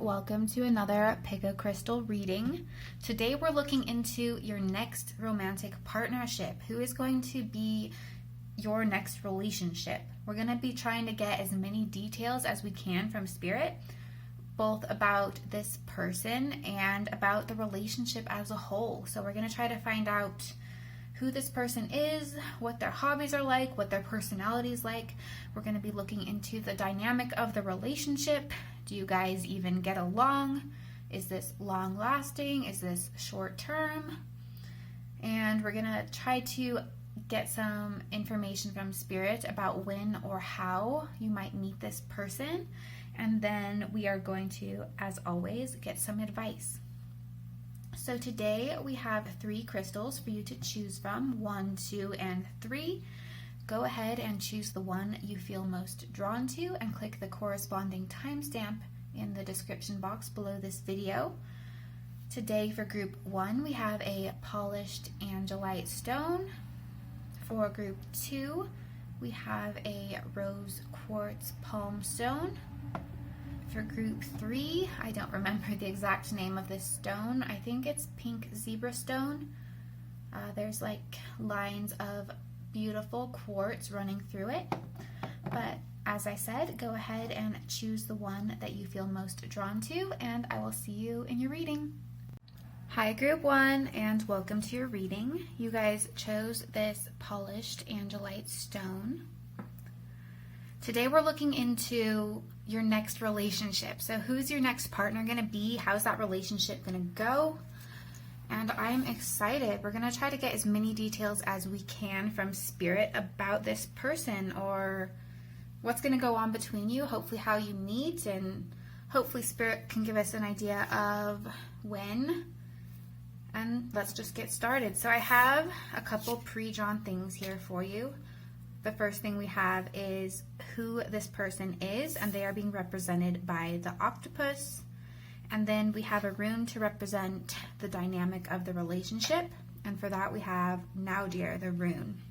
welcome to another Pick a Crystal reading. Today we're looking into your next romantic partnership. Who is going to be your next relationship? We're going to be trying to get as many details as we can from Spirit, both about this person and about the relationship as a whole. So we're going to try to find out who this person is, what their hobbies are like, what their personality is like. We're going to be looking into the dynamic of the relationship. Do you guys even get along? Is this long lasting? Is this short term? And we're going to try to get some information from Spirit about when or how you might meet this person. And then we are going to, as always, get some advice. So today we have 3 crystals for you to choose from, 1, 2, and 3. Go ahead and choose the one you feel most drawn to and click the corresponding timestamp in the description box below this video. Today for group 1 we have a polished angelite stone. For group 2 we have a rose quartz palm stone. For group 3, I don't remember the exact name of this stone. I think it's pink zebra stone. There's like lines of beautiful quartz running through it. But as I said, go ahead and choose the one that you feel most drawn to, and I will see you in your reading. Hi group 1, and welcome to your reading. You guys chose this polished angelite stone. Today we're looking into your next relationship. So who's your next partner going to be? How's that relationship going to go? And I'm excited. We're going to try to get as many details as we can from Spirit about this person, or what's going to go on between you, hopefully how you meet, and hopefully Spirit can give us an idea of when. And let's just get started. So I have a couple pre-drawn things here for you. The first thing we have is who this person is, and they are being represented by the octopus. And then we have a rune to represent the dynamic of the relationship. And for that we have Now Dear, the rune.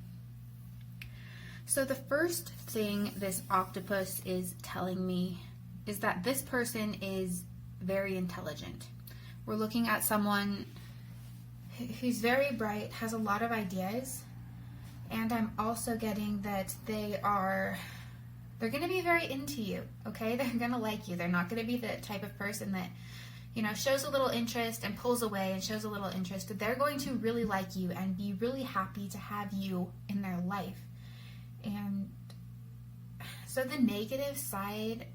So the first thing this octopus is telling me is that this person is very intelligent. We're looking at someone who's very bright, has a lot of ideas. And I'm also getting that they're going to be very into you, okay? They're going to like you. They're not going to be the type of person that, shows a little interest and pulls away and shows a little interest. They're going to really like you and be really happy to have you in their life. And so the negative side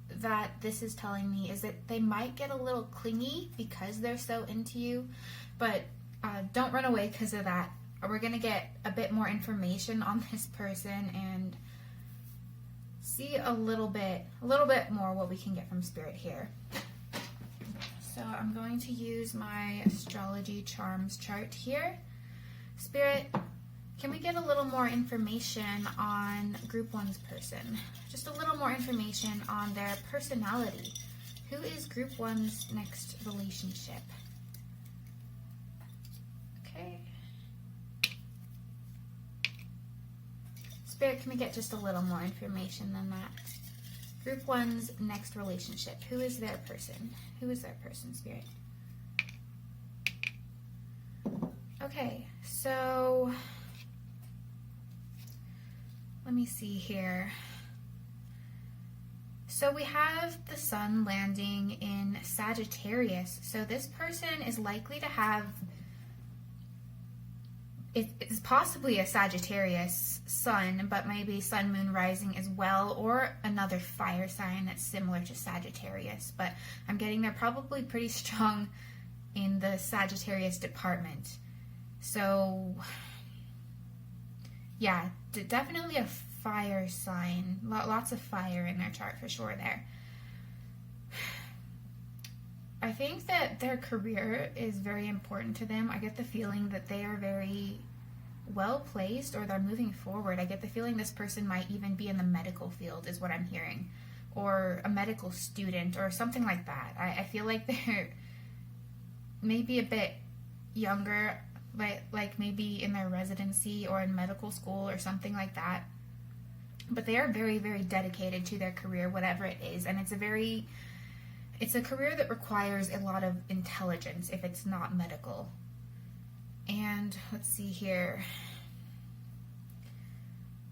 that this is telling me is that they might get a little clingy because they're so into you, but don't run away because of that. We're going to get a bit more information on this person and see a little bit more what we can get from Spirit here. So I'm going to use my astrology charms chart here. Spirit, can we get a little more information on group 1's person? Just a little more information on their personality. Who is group 1's next relationship? Okay. Spirit, can we get just a little more information than that? Group 1's next relationship. Who is their person? Who is their person, Spirit? Okay, so let me see here. So we have the sun landing in Sagittarius. So this person is likely to have, it's possibly a Sagittarius sun, but maybe sun, moon, rising as well, or another fire sign that's similar to Sagittarius. But I'm getting they're probably pretty strong in the Sagittarius department. So yeah, definitely a fire sign. Lots of fire in their chart for sure there. I think that their career is very important to them. I get the feeling that they are very well placed, or they're moving forward. I get the feeling this person might even be in the medical field is what I'm hearing, or a medical student or something like that. I feel like they're maybe a bit younger, like maybe in their residency or in medical school or something like that. But they are very, very dedicated to their career, whatever it is. And it's a very it's a career that requires a lot of intelligence if it's not medical. And let's see here.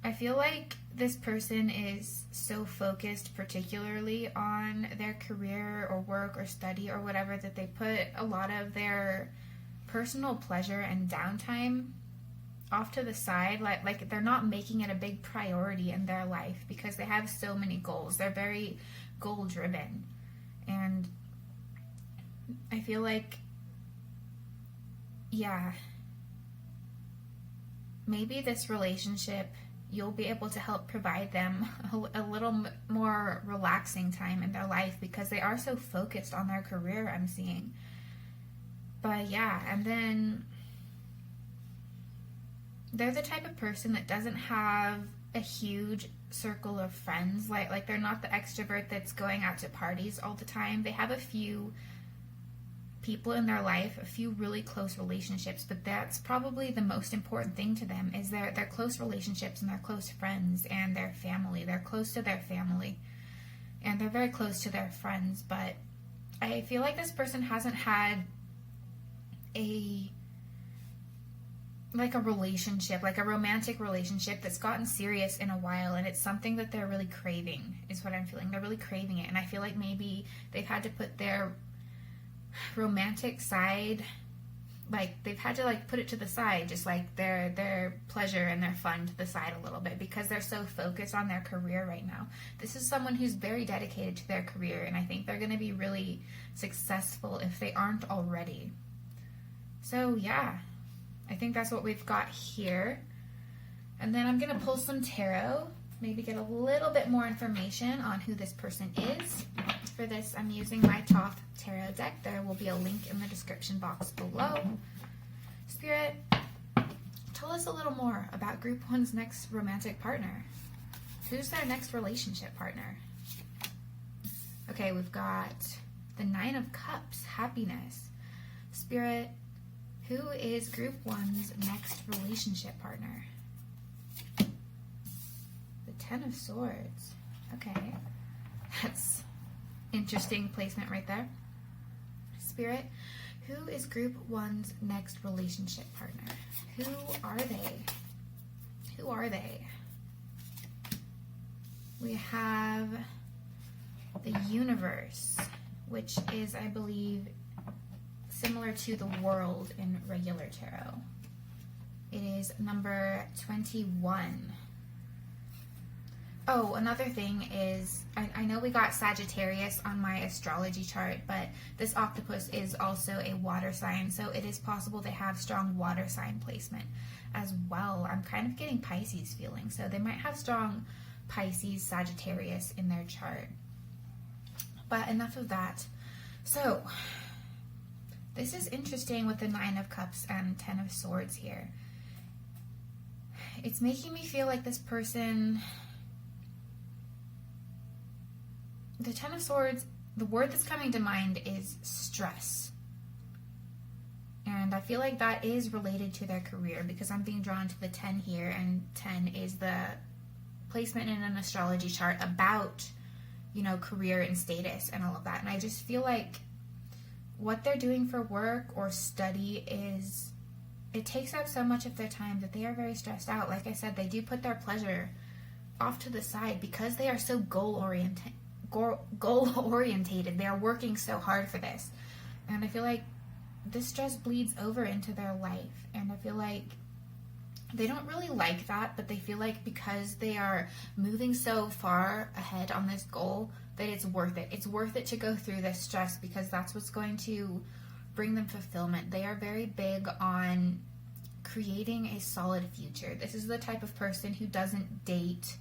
I feel like this person is so focused particularly on their career or work or study or whatever that they put a lot of their personal pleasure and downtime off to the side. Like they're not making it a big priority in their life because they have so many goals. They're very goal driven. And I feel like, yeah, maybe this relationship, you'll be able to help provide them a little more relaxing time in their life because they are so focused on their career, I'm seeing. But yeah, and then they're the type of person that doesn't have a huge circle of friends. Like they're not the extrovert that's going out to parties all the time. They have a few people in their life, a few really close relationships, but that's probably the most important thing to them is their close relationships and their close friends and their family. They're close to their family and they're very close to their friends, but I feel like this person hasn't had a relationship, like a romantic relationship that's gotten serious in a while, and it's something that they're really craving, is what I'm feeling. They're really craving it, and I feel like maybe they've had to put their romantic side, like they've had to like put it to the side, just like their pleasure and their fun to the side a little bit because they're so focused on their career right now. This is someone who's very dedicated to their career, and I think they're going to be really successful if they aren't already. So yeah, I think that's what we've got here. And then I'm going to pull some tarot, maybe get a little bit more information on who this person is. For this, I'm using my Toth Tarot deck. There will be a link in the description box below. Spirit, tell us a little more about Group 1's next romantic partner. Who's their next relationship partner? Okay, we've got the Nine of Cups, happiness. Spirit, who is Group 1's next relationship partner? The Ten of Swords. Okay, that's interesting placement right there. Spirit, who is Group 1's next relationship partner? Who are they? Who are they? We have the Universe, which is, I believe, similar to the World in regular tarot. It is number 21. Oh, another thing is, I know we got Sagittarius on my astrology chart, but this octopus is also a water sign, so it is possible they have strong water sign placement as well. I'm kind of getting Pisces feeling, so they might have strong Pisces, Sagittarius in their chart. But enough of that. So, this is interesting with the Nine of Cups and Ten of Swords here. It's making me feel like this person... The Ten of Swords, the word that's coming to mind is stress. And I feel like that is related to their career because I'm being drawn to the 10 here, and 10 is the placement in an astrology chart about, you know, career and status and all of that. And I just feel like what they're doing for work or study is, it takes up so much of their time that they are very stressed out. Like I said, they do put their pleasure off to the side because they are so goal-oriented. They are working so hard for this, and I feel like this stress bleeds over into their life, and I feel like they don't really like that, but they feel like because they are moving so far ahead on this goal that it's worth it. It's worth it to go through this stress because that's what's going to bring them fulfillment. They are very big on creating a solid future. This is the type of person who doesn't date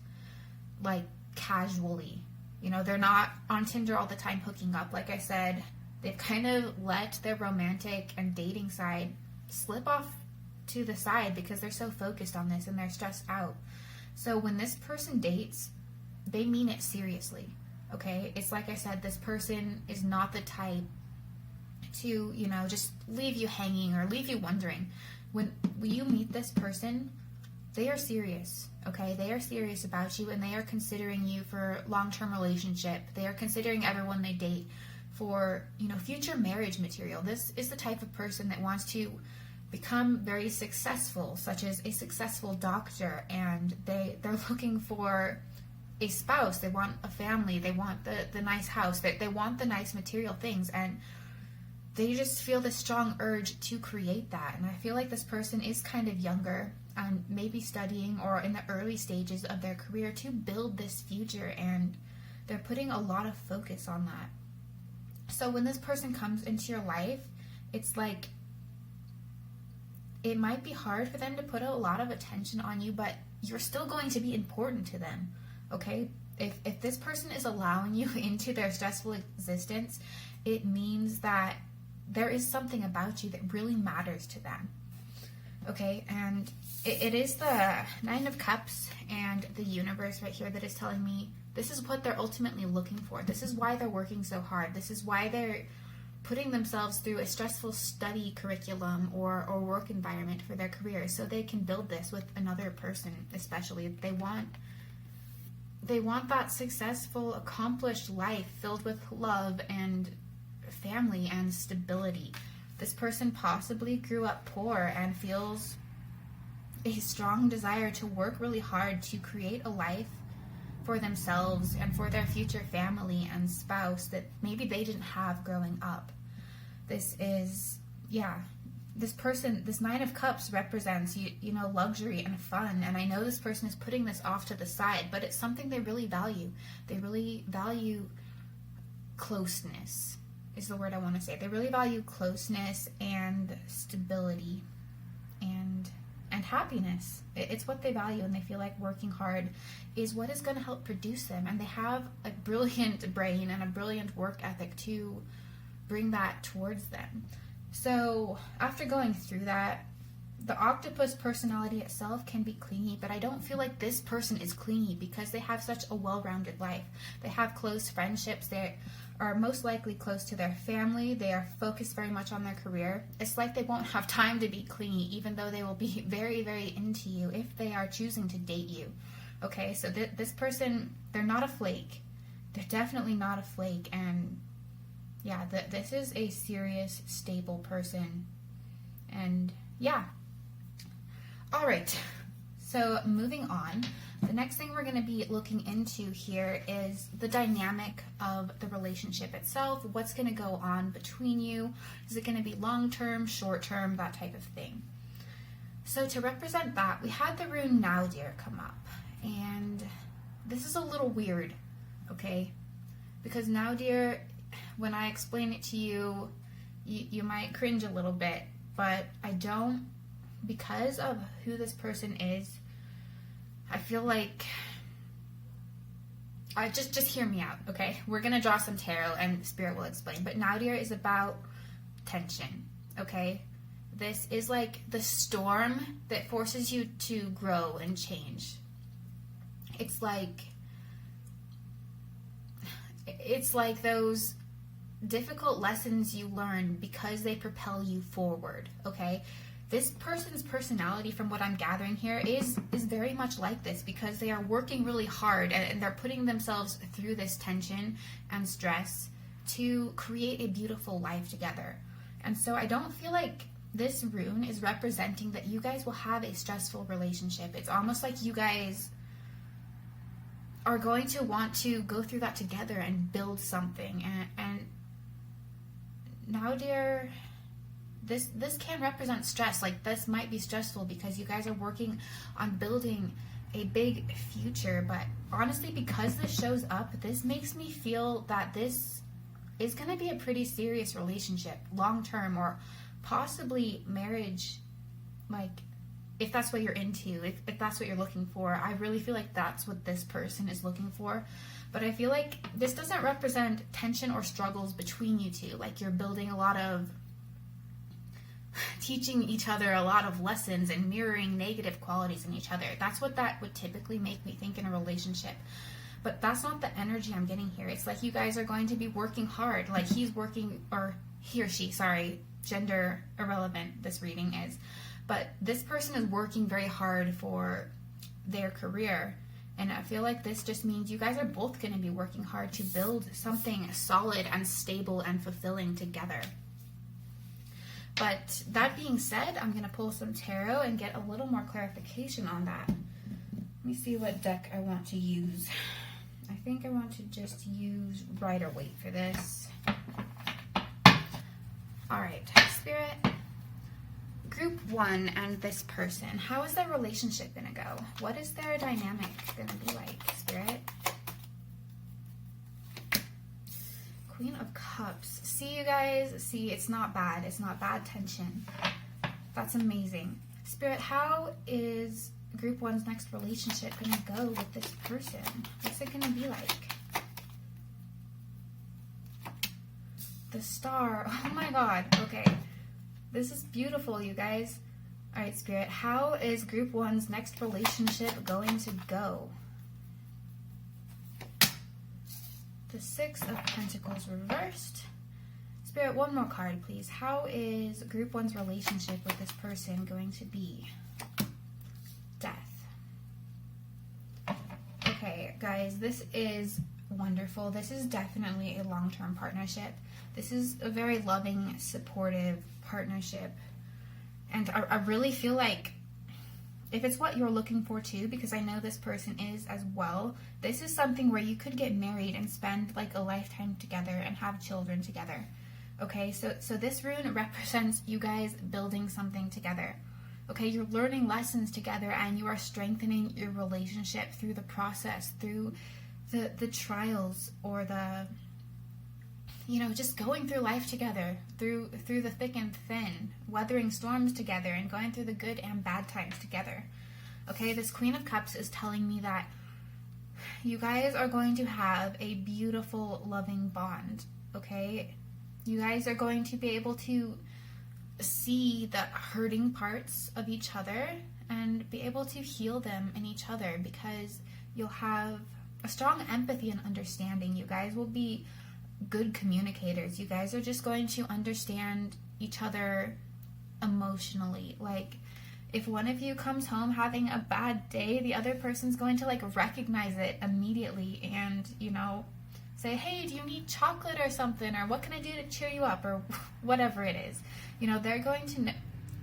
like casually. You know, they're not on Tinder all the time hooking up. Like I said, they've kind of let their romantic and dating side slip off to the side because they're so focused on this and they're stressed out. So when this person dates, they mean it seriously, okay? It's like I said, this person is not the type to, you know, just leave you hanging or leave you wondering. When you meet this person, they are serious, okay? They are serious about you, and they are considering you for long-term relationship. They are considering everyone they date for for, future marriage material. This is the type of person that wants to become very successful, such as a successful doctor, and they're looking for a spouse, they want a family, they want the nice house, they want the nice material things, and they just feel this strong urge to create that. And I feel like this person is kind of younger and maybe studying or in the early stages of their career to build this future, and they're putting a lot of focus on that. So when this person comes into your life, it's like it might be hard for them to put a lot of attention on you, but you're still going to be important to them, okay? If this person is allowing you into their stressful existence, it means that there is something about you that really matters to them, okay? And it is the Nine of Cups and the universe right here that is telling me this is what they're ultimately looking for. This is why they're working so hard. This is why they're putting themselves through a stressful study curriculum or work environment for their career, so they can build this with another person. Especially they want that successful, accomplished life filled with love and family and stability. This person possibly grew up poor and feels a strong desire to work really hard to create a life for themselves and for their future family and spouse that maybe they didn't have growing up. This person, this Nine of Cups represents, luxury and fun. And I know this person is putting this off to the side, but it's something they really value. They really value closeness, is the word I want to say. They really value closeness and stability and happiness. It's what they value, and they feel like working hard is what is going to help produce them. And they have a brilliant brain and a brilliant work ethic to bring that towards them. So after going through that, the octopus personality itself can be clingy, but I don't feel like this person is clingy because they have such a well-rounded life. They have close friendships. They are most likely close to their family. They are focused very much on their career. It's like they won't have time to be clingy, even though they will be very, very into you if they are choosing to date you. Okay, so this person, they're not a flake. They're definitely not a flake, and yeah, this is a serious, stable person. And yeah. All right. So moving on, the next thing we're going to be looking into here is the dynamic of the relationship itself. What's going to go on between you? Is it going to be long-term, short-term, that type of thing? So to represent that, we had the rune Now Dear come up. And this is a little weird, okay? Because Now Dear, when I explain it to you, you might cringe a little bit, but I don't, because of who this person is, I feel like, just hear me out, okay? We're going to draw some tarot and Spirit will explain, but Now Dear is about tension, okay? This is like the storm that forces you to grow and change. It's like those difficult lessons you learn because they propel you forward, okay? This person's personality, from what I'm gathering here, is very much like this because they are working really hard and they're putting themselves through this tension and stress to create a beautiful life together. And so I don't feel like this rune is representing that you guys will have a stressful relationship. It's almost like you guys are going to want to go through that together and build something. And Now Dear, this can represent stress. Like, this might be stressful because you guys are working on building a big future. But honestly, because this shows up, this makes me feel that this is going to be a pretty serious relationship, long-term, or possibly marriage, like, if that's what you're into, if that's what you're looking for. I really feel like that's what this person is looking for. But I feel like this doesn't represent tension or struggles between you two. Like, you're building a lot of, teaching each other a lot of lessons and mirroring negative qualities in each other. That's what that would typically make me think in a relationship. But that's not the energy I'm getting here. It's like you guys are going to be working hard. Like, he's working, or he or she, sorry, gender irrelevant, this reading is. But this person is working very hard for their career, And I feel like this just means you guys are both going to be working hard to build something solid and stable and fulfilling together. But that being said, I'm going to pull some tarot and get a little more clarification on that. Let me see what deck I want to use. I think I want to just use Rider-Waite for this. All right, Spirit. Group 1 and this person. How is their relationship going to go? What is their dynamic going to be like, Spirit? Queen of Cups. See, you guys? See, it's not bad. It's not bad tension. That's amazing. Spirit, how is Group 1's next relationship going to go with this person? What's it going to be like? The Star. Oh my god. Okay. This is beautiful, you guys. Alright, Spirit. How is Group 1's next relationship going to go? The Six of Pentacles reversed. Spirit, one more card, please. How is Group 1's relationship with this person going to be? Death. Okay, guys, this is wonderful. This is definitely a long-term partnership. This is a very loving, supportive partnership. And I really feel like if it's what you're looking for too, because I know this person is as well, this is something where you could get married and spend like a lifetime together and have children together. Okay, so this rune represents you guys building something together. Okay, you're learning lessons together and you are strengthening your relationship through the process, through the trials, or the, you know, just going through life together, through the thick and thin, weathering storms together and going through the good and bad times together. Okay, this Queen of Cups is telling me that you guys are going to have a beautiful, loving bond. Okay, you guys are going to be able to see the hurting parts of each other and be able to heal them in each other, because you'll have a strong empathy and understanding. You guys will be good communicators. You guys are just going to understand each other emotionally. Like, if one of you comes home having a bad day, the other person's going to like recognize it immediately and, you know, say, hey, do you need chocolate or something, or what can I do to cheer you up, or whatever it is. You know, they're going to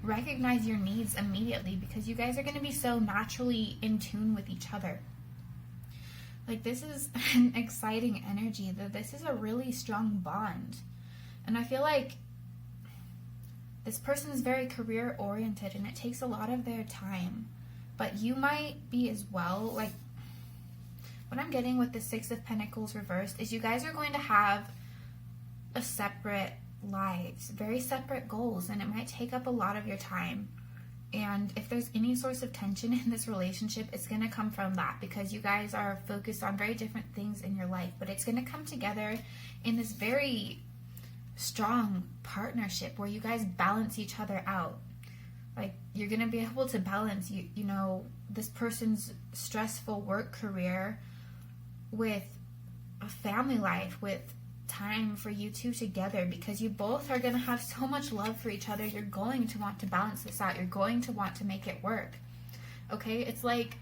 recognize your needs immediately, because you guys are going to be so naturally in tune with each other. Like, this is an exciting energy. That this is a really strong bond. And I feel like this person is very career oriented and it takes a lot of their time. But you might be as well. Like, what I'm getting with the Six of Pentacles reversed is you guys are going to have a separate lives, very separate goals, and it might take up a lot of your time. And if there's any source of tension in this relationship, it's going to come from that, because you guys are focused on very different things in your life, but it's going to come together in this very strong partnership where you guys balance each other out. Like, you're going to be able to balance, you know, this person's stressful work career with a family life, with time for you two together, because you both are going to have so much love for each other. You're going to want to balance this out. You're going to want to make it work. Okay, it's like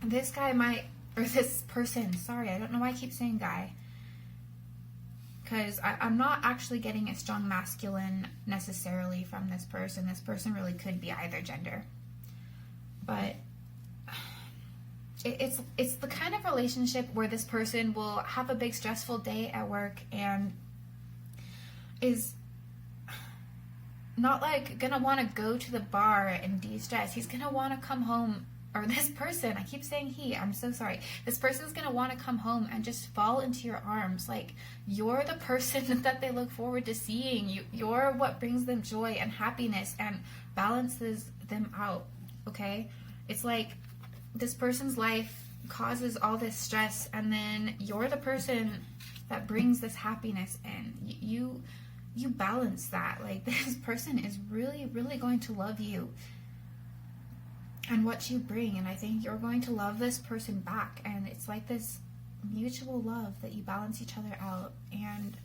this guy might, or this person, sorry, I don't know why I keep saying guy, because I'm not actually getting a strong masculine necessarily from this person. This person really could be either gender, but it's the kind of relationship where this person will have a big stressful day at work and is not like gonna want to go to the bar and de-stress. He's gonna want to come home, or this person, I keep saying he, I'm so sorry. This person's gonna want to come home and just fall into your arms. Like, you're the person that they look forward to seeing. You're what brings them joy and happiness and balances them out. Okay, it's like this person's life causes all this stress, and then you're the person that brings this happiness in. You balance that. Like, this person is really, really going to love you and what you bring, and I think you're going to love this person back, and it's like this mutual love that you balance each other out. And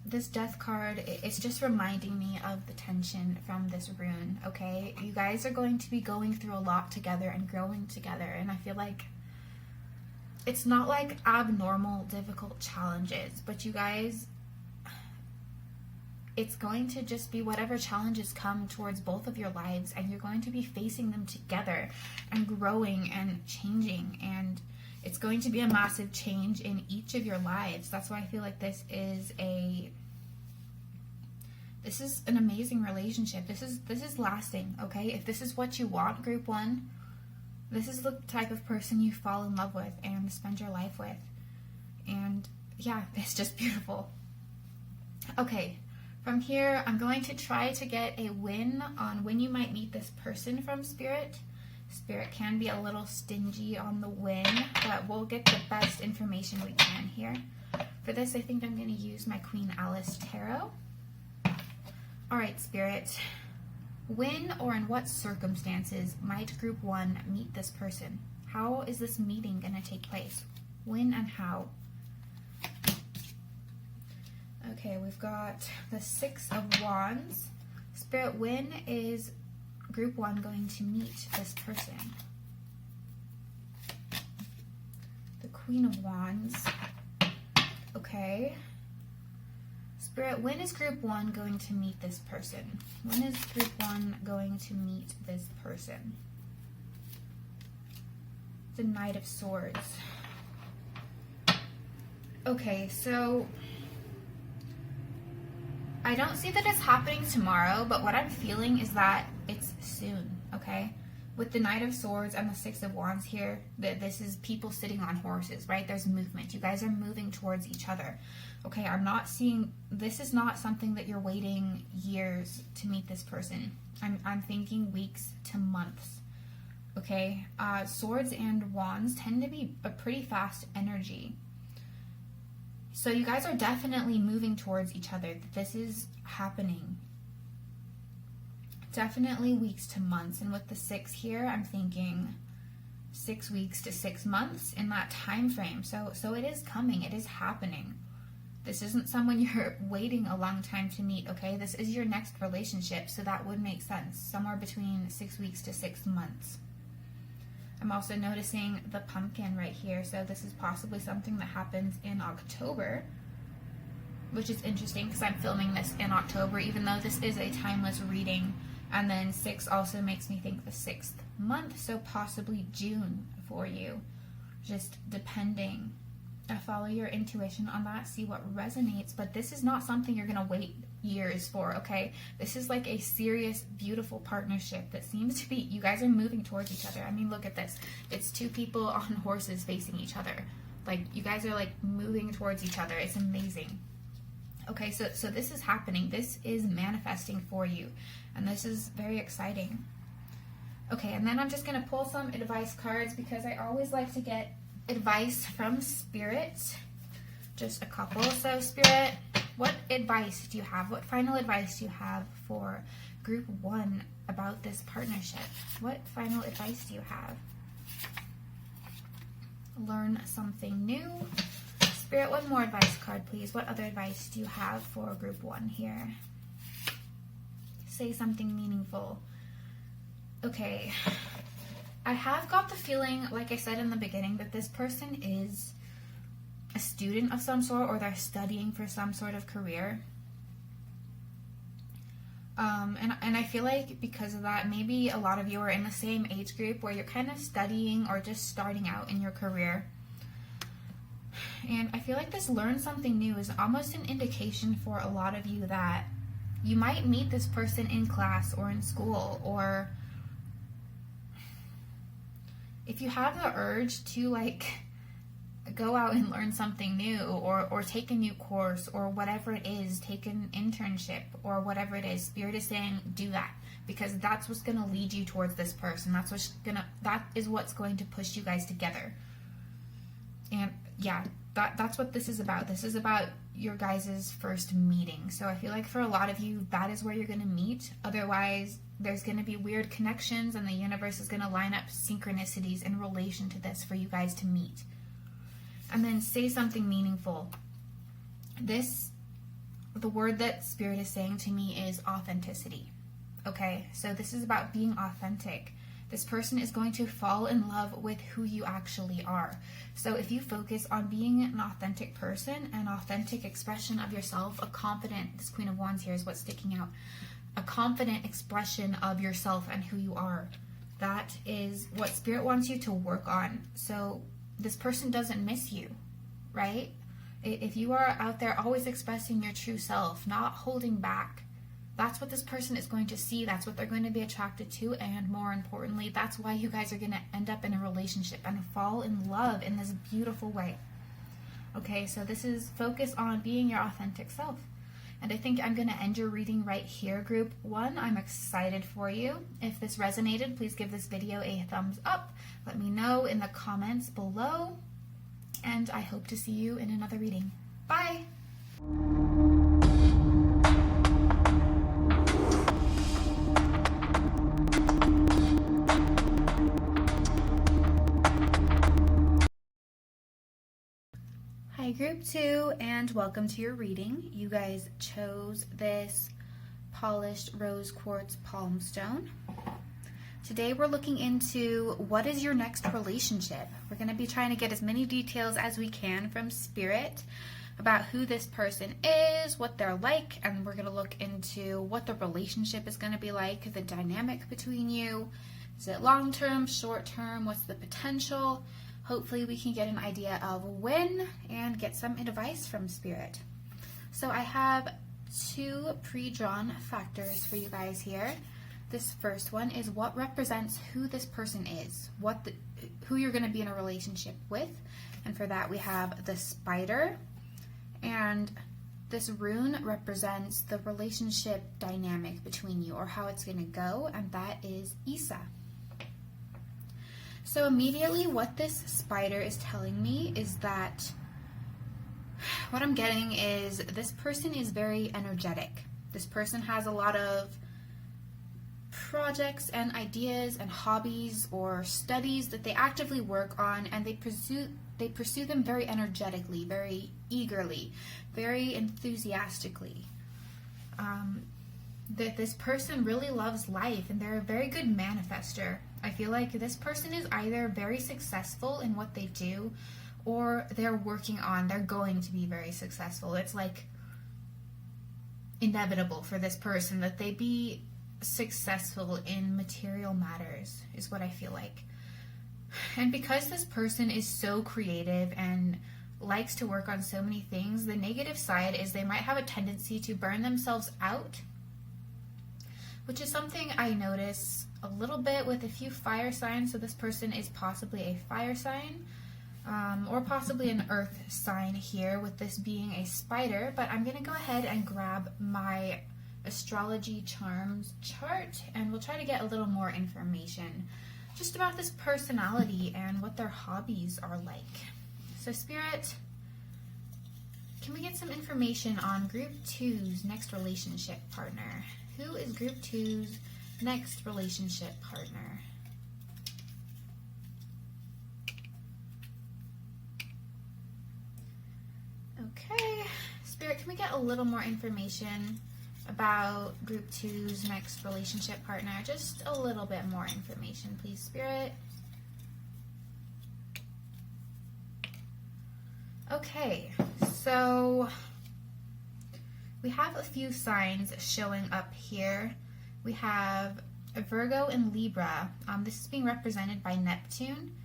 this Death card, it's just reminding me of the tension from this rune. Okay, you guys are going to be going through a lot together and growing together, and I feel like it's not like abnormal, difficult challenges, but you guys, it's going to just be whatever challenges come towards both of your lives, and you're going to be facing them together and growing and changing, and it's going to be a massive change in each of your lives. That's why I feel like this is an amazing relationship. This is lasting, okay? If this is what you want, group 1, this is the type of person you fall in love with and spend your life with. And yeah, it's just beautiful. Okay. From here, I'm going to try to get a win on when you might meet this person from Spirit. Spirit can be a little stingy on the win, but we'll get the best information we can here. For this, I think I'm going to use my Queen Alice Tarot. All right, Spirit. When or in what circumstances might Group 1 meet this person? How is this meeting going to take place? When and how? Okay, we've got the 6 of Wands. Spirit, when is Group 1 going to meet this person? The Queen of Wands. Okay. Spirit, when is Group 1 going to meet this person? When is Group 1 going to meet this person? The Knight of Swords. Okay, so I don't see that it's happening tomorrow, but what I'm feeling is that it's soon, okay? With the Knight of Swords and the 6 of Wands here, this is people sitting on horses, right? There's movement. You guys are moving towards each other, okay? I'm not seeing, this is not something that you're waiting years to meet this person. I'm thinking weeks to months, okay? Swords and Wands tend to be a pretty fast energy. So you guys are definitely moving towards each other. This is happening. Definitely weeks to months. And with the 6 here, I'm thinking 6 weeks to 6 months in that time frame. So it is coming. It is happening. This isn't someone you're waiting a long time to meet, okay? This is your next relationship, so that would make sense. Somewhere between 6 weeks to 6 months. I'm also noticing the pumpkin right here, so this is possibly something that happens in October, which is interesting because I'm filming this in October, even though this is a timeless reading. And then 6 also makes me think the 6th month, so possibly June for you, just depending. Follow your intuition on that, see what resonates, but this is not something you're going to wait years for, okay? This is like a serious, beautiful partnership that seems to be, you guys are moving towards each other. I mean, look at this. It's 2 people on horses facing each other. Like, you guys are like moving towards each other. It's amazing. Okay, so this is happening. This is manifesting for you, and this is very exciting. Okay, and then I'm just going to pull some advice cards because I always like to get advice from Spirit. Just a couple. So Spirit, what advice do you have? What final advice do you have for Group 1 about this partnership? What final advice do you have? Learn something new. Spirit, one more advice card, please. What other advice do you have for Group 1 here? Say something meaningful. Okay. I have got the feeling, like I said in the beginning, that this person is a student of some sort, or they're studying for some sort of career. And I feel like because of that, maybe a lot of you are in the same age group where you're kind of studying or just starting out in your career. And I feel like this learn something new is almost an indication for a lot of you that you might meet this person in class or in school, or if you have the urge to like go out and learn something new, or take a new course, or whatever it is, take an internship or whatever it is, Spirit is saying do that, because that's what's going to lead you towards this person. That is what's going to push you guys together. And yeah, that's what this is about. This is about your guys' first meeting. So I feel like for a lot of you, that is where you're going to meet. Otherwise, there's going to be weird connections, and the universe is going to line up synchronicities in relation to this for you guys to meet. And then say something meaningful. The word that Spirit is saying to me is authenticity. Okay, so this is about being authentic. This person is going to fall in love with who you actually are. So if you focus on being an authentic person, an authentic expression of yourself, a confident, this Queen of Wands here is what's sticking out, a confident expression of yourself and who you are, that is what Spirit wants you to work on. So this person doesn't miss you, right? If you are out there always expressing your true self, not holding back, that's what this person is going to see. That's what they're going to be attracted to. And more importantly, that's why you guys are going to end up in a relationship and fall in love in this beautiful way. Okay, so this is focus on being your authentic self. And I think I'm going to end your reading right here, group 1. I'm excited for you. If this resonated, please give this video a thumbs up. Let me know in the comments below. And I hope to see you in another reading. Bye! Hi group 2, and welcome to your reading. You guys chose this polished rose quartz palm stone. Today we're looking into what is your next relationship. We're going to be trying to get as many details as we can from Spirit about who this person is, what they're like, and we're going to look into what the relationship is going to be like, the dynamic between you. Is it long-term, short-term? What's the potential? Hopefully we can get an idea of when and get some advice from Spirit. So I have 2 pre-drawn factors for you guys here. This first one is what represents who this person is, who you're going to be in a relationship with. And for that we have the spider, and this rune represents the relationship dynamic between you, or how it's going to go, and that is Isa. So immediately what this spider is telling me is that what I'm getting is this person is very energetic. This person has a lot of projects and ideas and hobbies or studies that they actively work on, and they pursue them very energetically, very eagerly, very enthusiastically. That this person really loves life, and they're a very good manifester. I feel like this person is either very successful in what they do, or they're going to be very successful. It's like inevitable for this person that they be successful in material matters, is what I feel like. And because this person is so creative and likes to work on so many things, the negative side is they might have a tendency to burn themselves out, which is something I notice a little bit with a few fire signs. So this person is possibly a fire sign, or possibly an earth sign here, with this being a spider. But I'm going to go ahead and grab my astrology charms chart, and we'll try to get a little more information just about this personality and what their hobbies are like. So Spirit, can we get some information on group 2's next relationship partner? Who is group 2's next relationship partner? Okay, Spirit, can we get a little more information about group 2's next relationship partner? Just a little bit more information, please, Spirit. Okay, so we have a few signs showing up here. We have a Virgo and Libra. This is being represented by Neptune,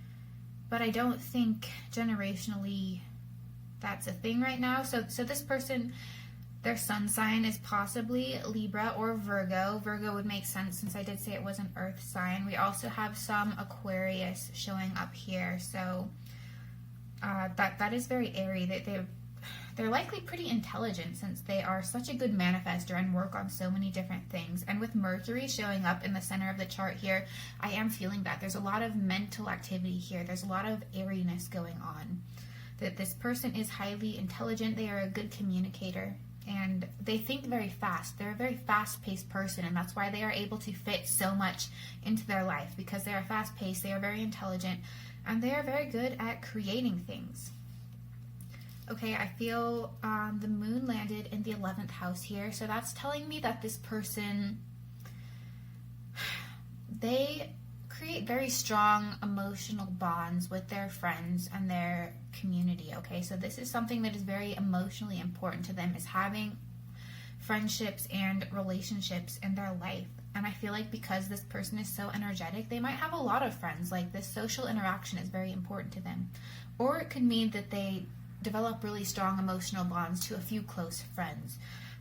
but I don't think generationally that's a thing right now. So this person, their sun sign is possibly Libra or Virgo. Virgo would make sense since I did say it was an earth sign. We also have some Aquarius showing up here. So that is very airy. They're likely pretty intelligent since they are such a good manifester and work on so many different things. And with Mercury showing up in the center of the chart here, I am feeling that there's a lot of mental activity here. There's a lot of airiness going on. That this person is highly intelligent. They are a good communicator, and they think very fast. They're a very fast-paced person, and that's why they are able to fit so much into their life, because they are fast-paced, they are very intelligent, and they are very good at creating things. Okay, I feel the moon landed in the 11th house here, so that's telling me that this person, they create very strong emotional bonds with their friends and their community, okay? So this is something that is very emotionally important to them, is having friendships and relationships in their life. And I feel like because this person is so energetic, they might have a lot of friends. Like, this social interaction is very important to them. Or it could mean that they develop really strong emotional bonds to a few close friends.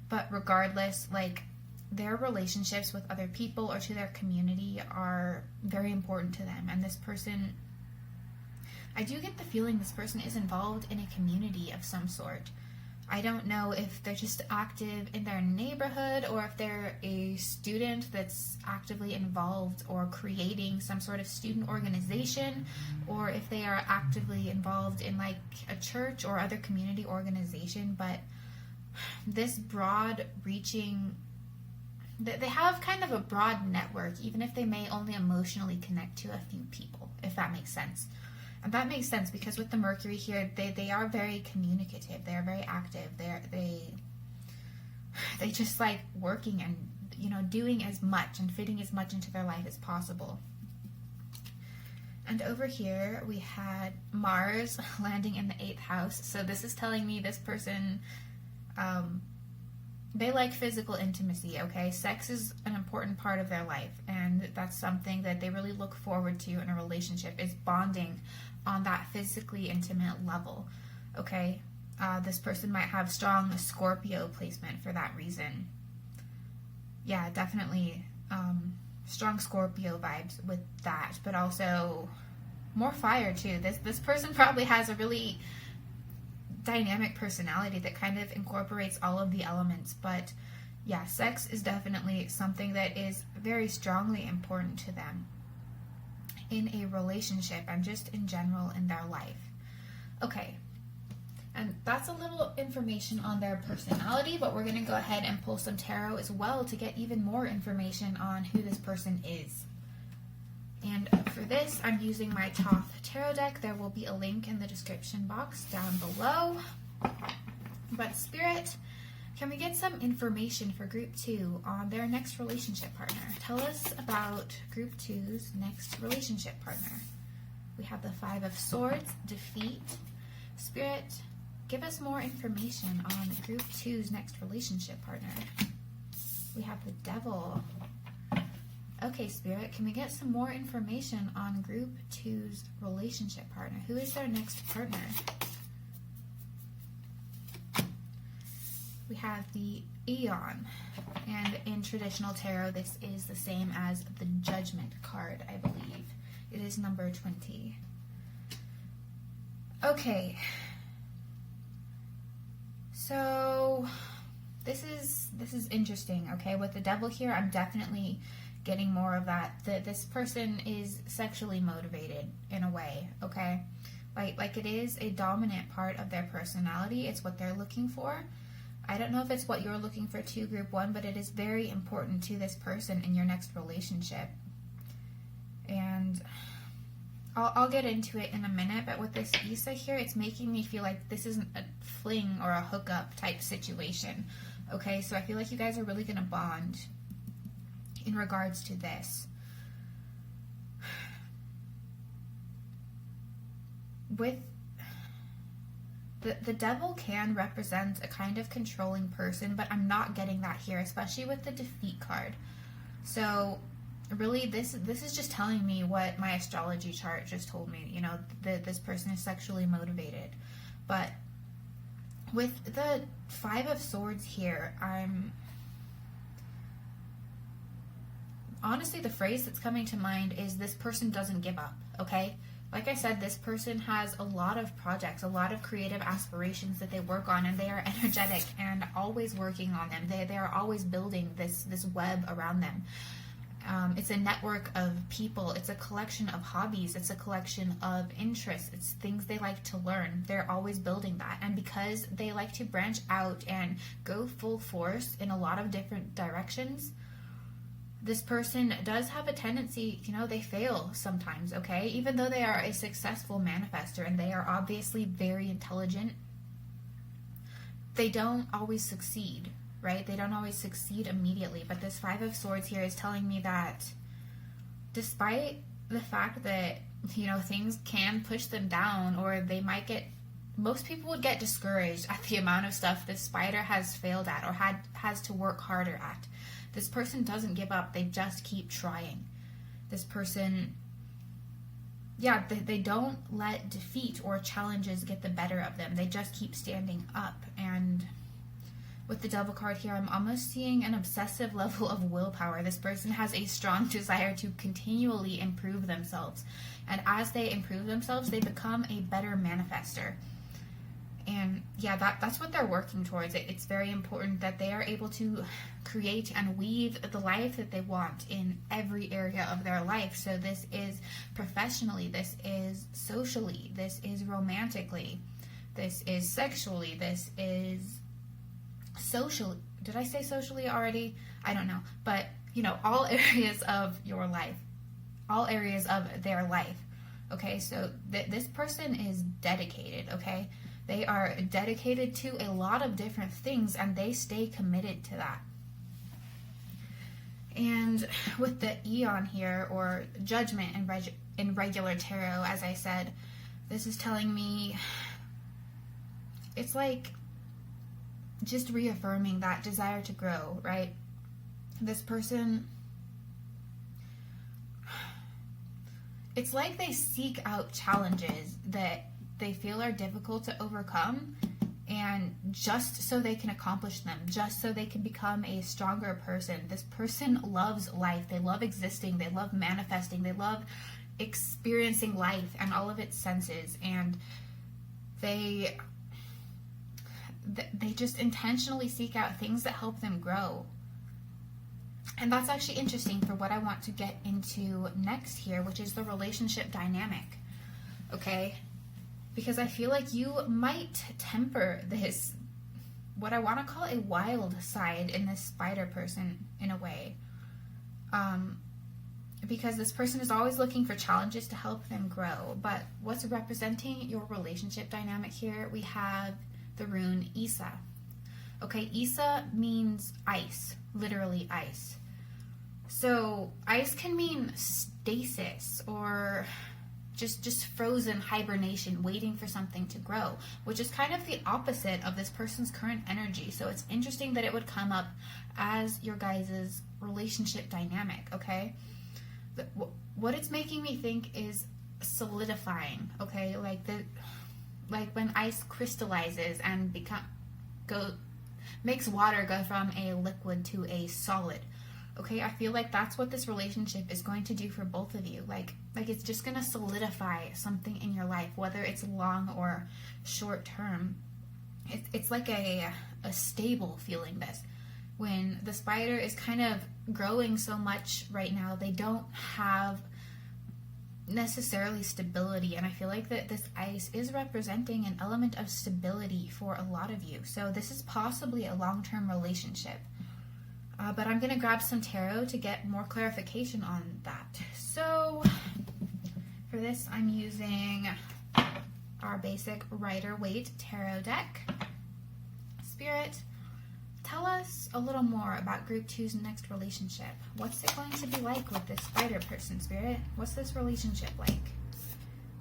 But regardless, like, their relationships with other people or to their community are very important to them. And this person, I do get the feeling this person is involved in a community of some sort. I don't know if they're just active in their neighborhood, or if they're a student that's actively involved or creating some sort of student organization, or if they are actively involved in like a church or other community organization. But this broad reaching, they have kind of a broad network, even if they may only emotionally connect to a few people, if that makes sense. And that makes sense because with the Mercury here, they are very communicative. They are very active. They just like working and, you know, doing as much and fitting as much into their life as possible. And over here we had Mars landing in the 8th house. So this is telling me this person, they like physical intimacy, okay? Sex is an important part of their life, and that's something that they really look forward to in a relationship, is bonding on that physically intimate level, okay? This person might have strong Scorpio placement for that reason. Yeah, definitely strong Scorpio vibes with that, but also more fire too. This person probably has a really dynamic personality that kind of incorporates all of the elements. But yeah, sex is definitely something that is very strongly important to them in a relationship and just in general in their life. Okay, and that's a little information on their personality, but we're going to go ahead and pull some tarot as well to get even more information on who this person is. And for this, I'm using my Thoth Tarot deck. There will be a link in the description box down below. But Spirit, can we get some information for Group 2 on their next relationship partner? Tell us about Group 2's next relationship partner. We have the 5 of Swords, defeat. Spirit, give us more information on Group 2's next relationship partner. We have the Devil. Okay, Spirit, can we get some more information on Group 2's relationship partner? Who is their next partner? We have the Eon, and in traditional tarot, this is the same as the Judgment card, I believe. It is number 20. Okay. So, this is interesting, okay? With the Devil here, I'm definitely getting more of that this person is sexually motivated in a way, okay? Like it is a dominant part of their personality. It's what they're looking for. I don't know if it's what you're looking for too, Group 1, but it is very important to this person in your next relationship. And I'll get into it in a minute, but with this Issa here, it's making me feel like this isn't a fling or a hookup type situation, okay? So I feel like you guys are really going to bond in regards to this. With the Devil can represent a kind of controlling person, but I'm not getting that here, especially with the defeat card. So really, this is just telling me what my astrology chart just told me, you know, that this person is sexually motivated. But with the 5 of Swords here, honestly, the phrase that's coming to mind is this person doesn't give up, okay? Like I said, this person has a lot of projects, a lot of creative aspirations that they work on, and they are energetic and always working on them. They are always building this web around them. It's a network of people. It's a collection of hobbies. It's a collection of interests. It's things they like to learn. They're always building that. And because they like to branch out and go full force in a lot of different directions, this person does have a tendency, you know, they fail sometimes, okay? Even though they are a successful manifestor and they are obviously very intelligent, they don't always succeed, right? They don't always succeed immediately. But this 5 of Swords here is telling me that despite the fact that, you know, things can push them down, or they might get, most people would get discouraged at the amount of stuff this spider has failed at or has to work harder at. This person doesn't give up. They just keep trying. This person, yeah, they don't let defeat or challenges get the better of them. They just keep standing up. And with the Devil card here, I'm almost seeing an obsessive level of willpower. This person has a strong desire to continually improve themselves. And as they improve themselves, they become a better manifester. And yeah, that's what they're working towards. It's very important that they are able to create and weave the life that they want in every area of their life. So this is professionally, this is socially, this is romantically, this is sexually, this is socially. Did I say socially already? I don't know. But, you know, all areas of your life, all areas of their life. Okay, so this person is dedicated, okay? They are dedicated to a lot of different things, and they stay committed to that. And with the Eon here, or Judgment in regular tarot, as I said, this is telling me, it's like just reaffirming that desire to grow, right? This person, it's like they seek out challenges that they feel are difficult to overcome, and just so they can accomplish them, just so they can become a stronger person. This person loves life. They love existing. They love manifesting. They love experiencing life and all of its senses, and they just intentionally seek out things that help them grow. And that's actually interesting for what I want to get into next here, which is the relationship dynamic. Okay? Because I feel like you might temper this, what I want to call a wild side in this spider person in a way. Because this person is always looking for challenges to help them grow. But what's representing your relationship dynamic here? We have the rune Isa. Okay, Isa means ice, literally ice. So ice can mean stasis, or just frozen hibernation, waiting for something to grow, which is kind of the opposite of this person's current energy. So it's interesting that it would come up as your guys' relationship dynamic, okay? What it's making me think is solidifying, okay? Like when ice crystallizes and makes water go from a liquid to a solid. Okay, I feel like that's what this relationship is going to do for both of you. Like it's just going to solidify something in your life, whether it's long or short term. It's like a stable feeling, this. When the spider is kind of growing so much right now, they don't have necessarily stability, and I feel like that this ice is representing an element of stability for a lot of you. So this is possibly a long-term relationship. But I'm going to grab some tarot to get more clarification on that. So for this, I'm using our basic Rider-Waite tarot deck. Spirit, tell us a little more about Group 2's next relationship. What's it going to be like with this spider person, Spirit? What's this relationship like?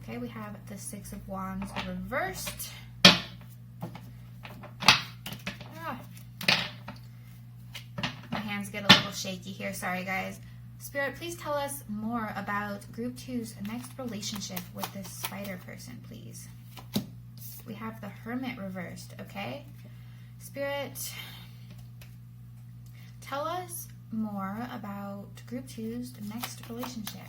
Okay, we have the Six of Wands reversed. Hands get a little shaky here. Sorry, guys. Spirit, please tell us more about Group 2's next relationship with this spider person, please. We have the Hermit reversed, okay? Spirit, tell us more about Group 2's next relationship.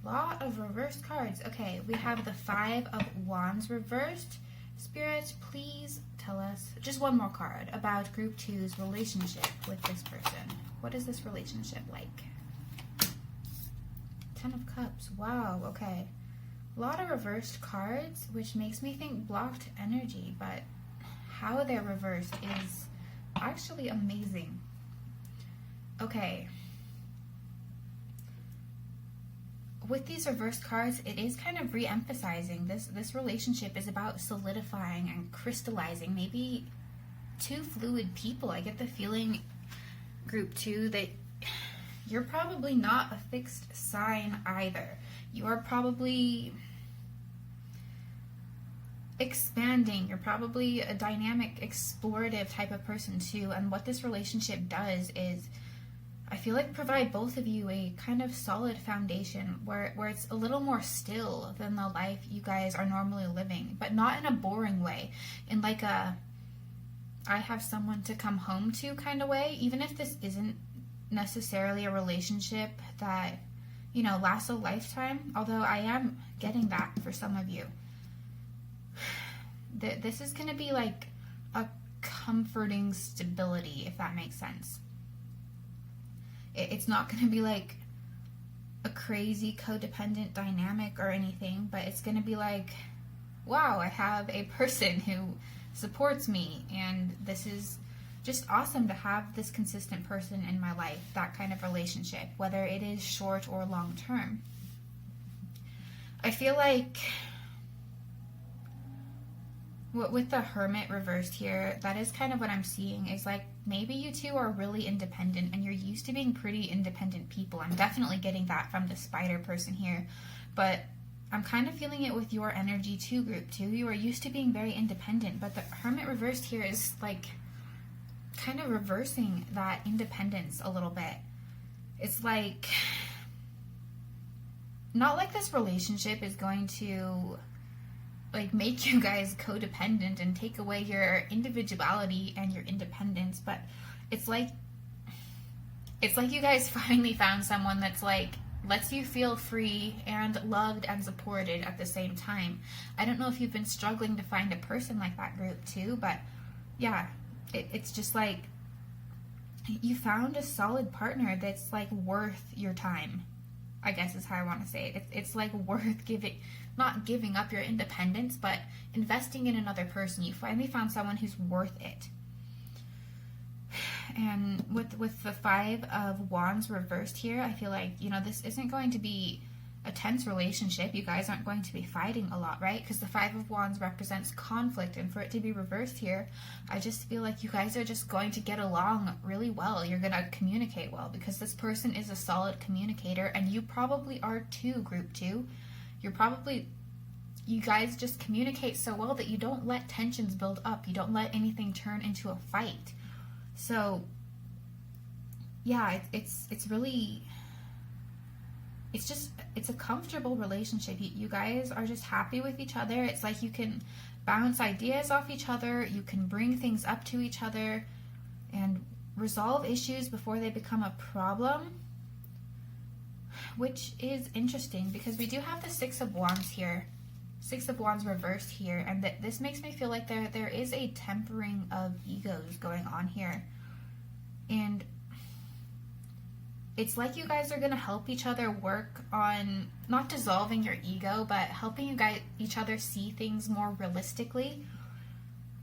Lot of reversed cards. Okay, we have the Five of Wands reversed. Spirit, please tell us just one more card about Group 2's relationship with this person. What is this relationship like? Ten of Cups. Wow, okay. A lot of reversed cards, which makes me think blocked energy, but how they're reversed is actually amazing. Okay. With these reverse cards, it is kind of re-emphasizing this relationship is about solidifying and crystallizing. Maybe two fluid people. I get the feeling, Group 2, that you're probably not a fixed sign either. You are probably expanding. You're probably a dynamic, explorative type of person too. And what this relationship does is, I feel like, provide both of you a kind of solid foundation where it's a little more still than the life you guys are normally living, but not in a boring way, in like a I have someone to come home to kind of way. Even if this isn't necessarily a relationship that, you know, lasts a lifetime, although I am getting that for some of you. This is going to be like a comforting stability, if that makes sense. It's not going to be like a crazy codependent dynamic or anything, but it's going to be like, wow, I have a person who supports me, and this is just awesome to have this consistent person in my life, that kind of relationship, whether it is short or long term. I feel like with the Hermit reversed here, that is kind of what I'm seeing, is like maybe you two are really independent and you're used to being pretty independent people. I'm definitely getting that from the Spider person here, but I'm kind of feeling it with your energy too, group 2. You are used to being very independent, but the Hermit reversed here is like kind of reversing that independence a little bit. It's like, not like this relationship is going to like make you guys codependent and take away your individuality and your independence, but it's like you guys finally found someone that's like lets you feel free and loved and supported at the same time. I don't know if you've been struggling to find a person like that, group 2, but yeah, it's just like you found a solid partner that's like worth your time, I guess is how I want to say it. It's like worth not giving up your independence, but investing in another person. You finally found someone who's worth it. And with the 5 of Wands reversed here, I feel like, you know, this isn't going to be a tense relationship. You guys aren't going to be fighting a lot, right? Because the 5 of Wands represents conflict, and for it to be reversed here, I just feel like you guys are just going to get along really well. You're going to communicate well, because this person is a solid communicator, and you probably are too, group 2. You guys just communicate so well that you don't let tensions build up. You don't let anything turn into a fight. So, yeah, it's a comfortable relationship. You guys are just happy with each other. It's like you can bounce ideas off each other. You can bring things up to each other and resolve issues before they become a problem, which is interesting because we do have the 6 of Wands here. 6 of Wands reversed here, and this makes me feel like there is a tempering of egos going on here. And it's like you guys are going to help each other work on not dissolving your ego, but helping you guys each other see things more realistically.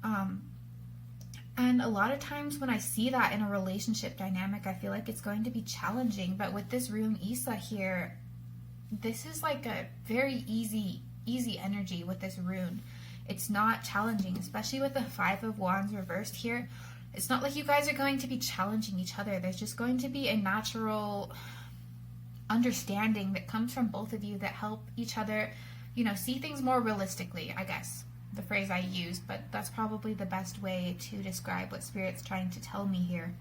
And a lot of times when I see that in a relationship dynamic, I feel like it's going to be challenging. But with this rune Isa here, this is like a very easy energy with this rune. It's not challenging, especially with the 5 of Wands reversed here. It's not like you guys are going to be challenging each other. There's just going to be a natural understanding that comes from both of you that help each other, you know, see things more realistically, I guess, the phrase I used, but that's probably the best way to describe what Spirit's trying to tell me here.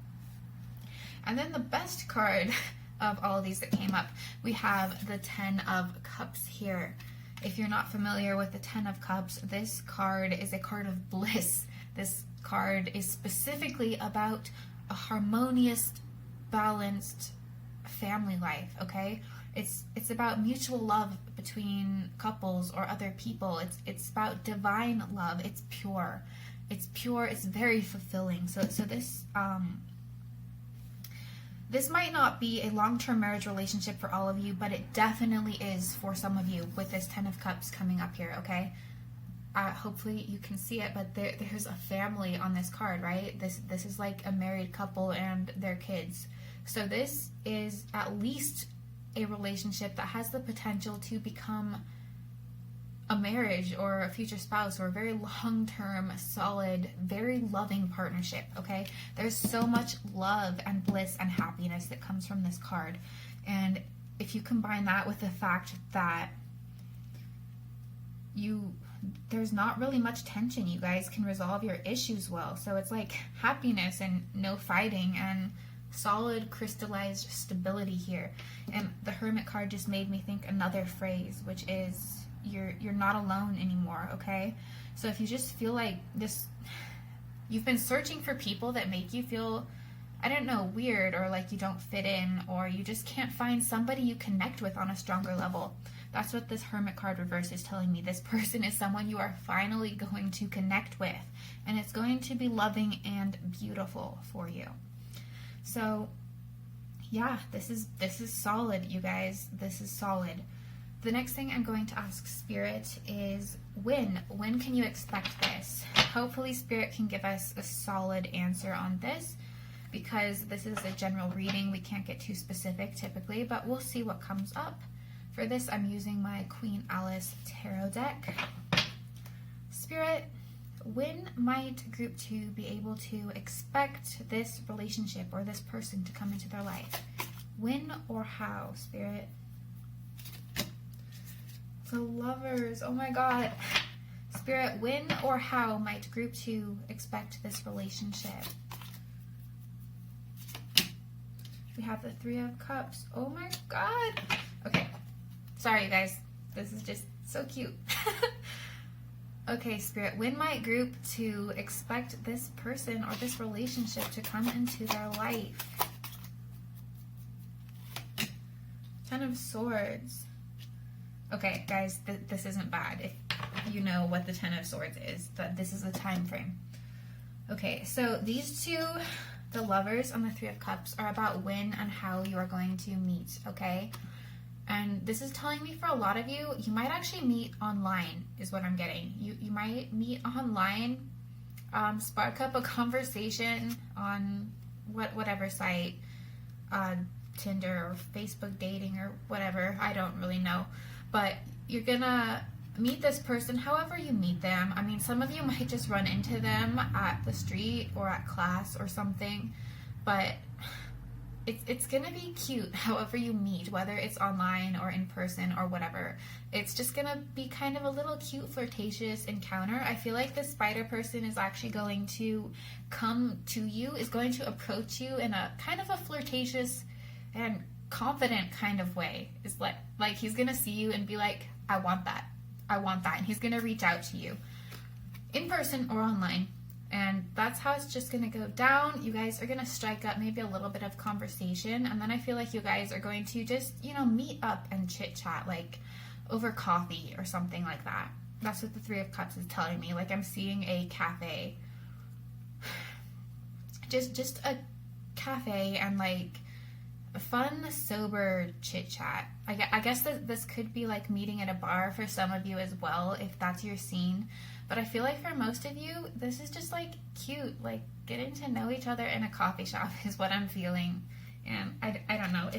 And then the best card of all of these that came up, we have the 10 of Cups here. If you're not familiar with the 10 of Cups, this card is a card of bliss. This card is specifically about a harmonious, balanced family life, okay? It's about mutual love between couples or other people. It's about divine love. It's pure. It's very fulfilling. So this might not be a long-term marriage relationship for all of you, but it definitely is for some of you with this 10 of Cups coming up here, okay? Hopefully you can see it, but there's a family on this card, right? This is like a married couple and their kids. So this is at least a relationship that has the potential to become a marriage or a future spouse or a very long-term, solid, very loving partnership, okay? There's so much love and bliss and happiness that comes from this card. And if you combine that with the fact that there's not really much tension, you guys can resolve your issues well. So it's like happiness and no fighting and solid crystallized stability here. And the Hermit card just made me think another phrase, which is you're not alone anymore, okay? So if you just feel like this, you've been searching for people that make you feel, I don't know, weird, or like you don't fit in, or you just can't find somebody you connect with on a stronger level. That's what this Hermit card reverse is telling me. This person is someone you are finally going to connect with, and it's going to be loving and beautiful for you. So yeah, this is solid, you guys. This is solid. The next thing I'm going to ask Spirit is when can you expect this? Hopefully Spirit can give us a solid answer on this, because this is a general reading. We can't get too specific typically, but we'll see what comes up. For this, I'm using my Queen Alice Tarot deck. Spirit, when might group 2 be able to expect this relationship or this person to come into their life? When or how, Spirit? The Lovers, oh my God. Spirit, when or how might group 2 expect this relationship? We have the Three of Cups. Oh my God. Okay. Sorry, you guys. This is just so cute. Okay, Spirit, when might group 2 expect this person or this relationship to come into their life? Ten of Swords. Okay, guys, this isn't bad. If you know what the Ten of Swords is, that this is a time frame. Okay, so these two, the Lovers and the Three of Cups, are about when and how you are going to meet, okay? And this is telling me for a lot of you, you might actually meet online, is what I'm getting. You might meet online, spark up a conversation on whatever site, Tinder or Facebook dating or whatever, I don't really know. But you're gonna meet this person however you meet them. I mean, some of you might just run into them at the street or at class or something, but it's gonna be cute however you meet, whether it's online or in person or whatever. It's just gonna be kind of a little cute flirtatious encounter. I feel like the spider person is actually going to come to you, is going to approach you in a kind of a flirtatious and confident kind of way. It's like he's gonna see you and be like, I want that, and he's gonna reach out to you in person or online. And that's how it's just gonna go down. You guys are gonna strike up maybe a little bit of conversation, and then I feel like you guys are going to just, meet up and chit chat, like over coffee or something like that. That's what the Three of Cups is telling me. Like, I'm seeing a cafe, just a cafe, and like a fun, sober chit chat. I guess that this could be like meeting at a bar for some of you as well, if that's your scene. But I feel like for most of you, this is just like cute, like getting to know each other in a coffee shop is what I'm feeling. And I don't know,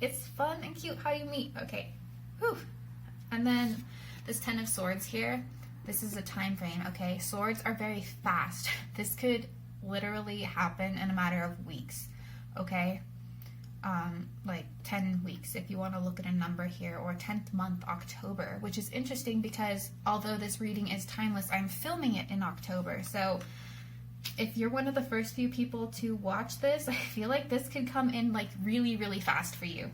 it's fun and cute how you meet. Okay, whew. And then this Ten of Swords here, this is a time frame, okay? Swords are very fast. This could literally happen in a matter of weeks, okay? Like 10 weeks if you want to look at a number here, or 10th month, October, which is interesting because although this reading is timeless, I'm filming it in October. So if you're one of the first few people to watch this, I feel like this could come in like really, really fast for you.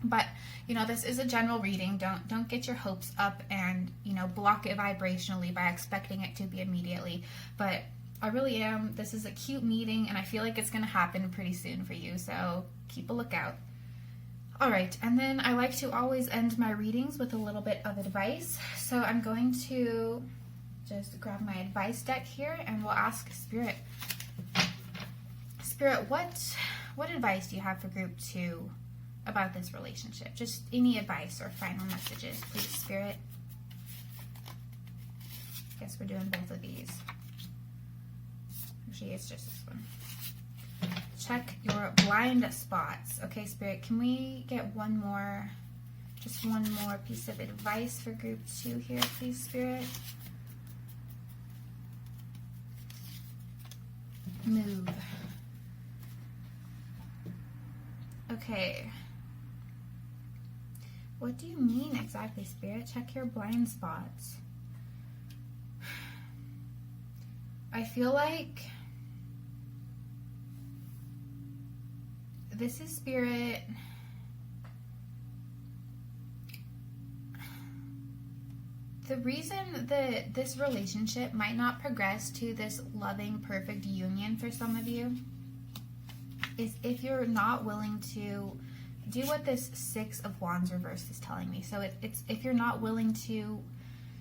But this is a general reading. Don't get your hopes up and block it vibrationally by expecting it to be immediately. But I really am. This is a cute meeting, and I feel like it's going to happen pretty soon for you, so keep a lookout. All right, and then I like to always end my readings with a little bit of advice. So I'm going to just grab my advice deck here, and we'll ask Spirit. Spirit, what advice do you have for group 2 about this relationship? Just any advice or final messages, please, Spirit. Guess we're doing both of these. Actually, it's just this one. Check your blind spots. Okay, Spirit, can we get one more Just one more piece of advice for group 2 here, please, Spirit. Move. Okay. What do you mean exactly, Spirit? Check your blind spots. I feel like this is Spirit. The reason that this relationship might not progress to this loving, perfect union for some of you is if you're not willing to do what this 6 of Wands reverse is telling me. So it's if you're not willing to,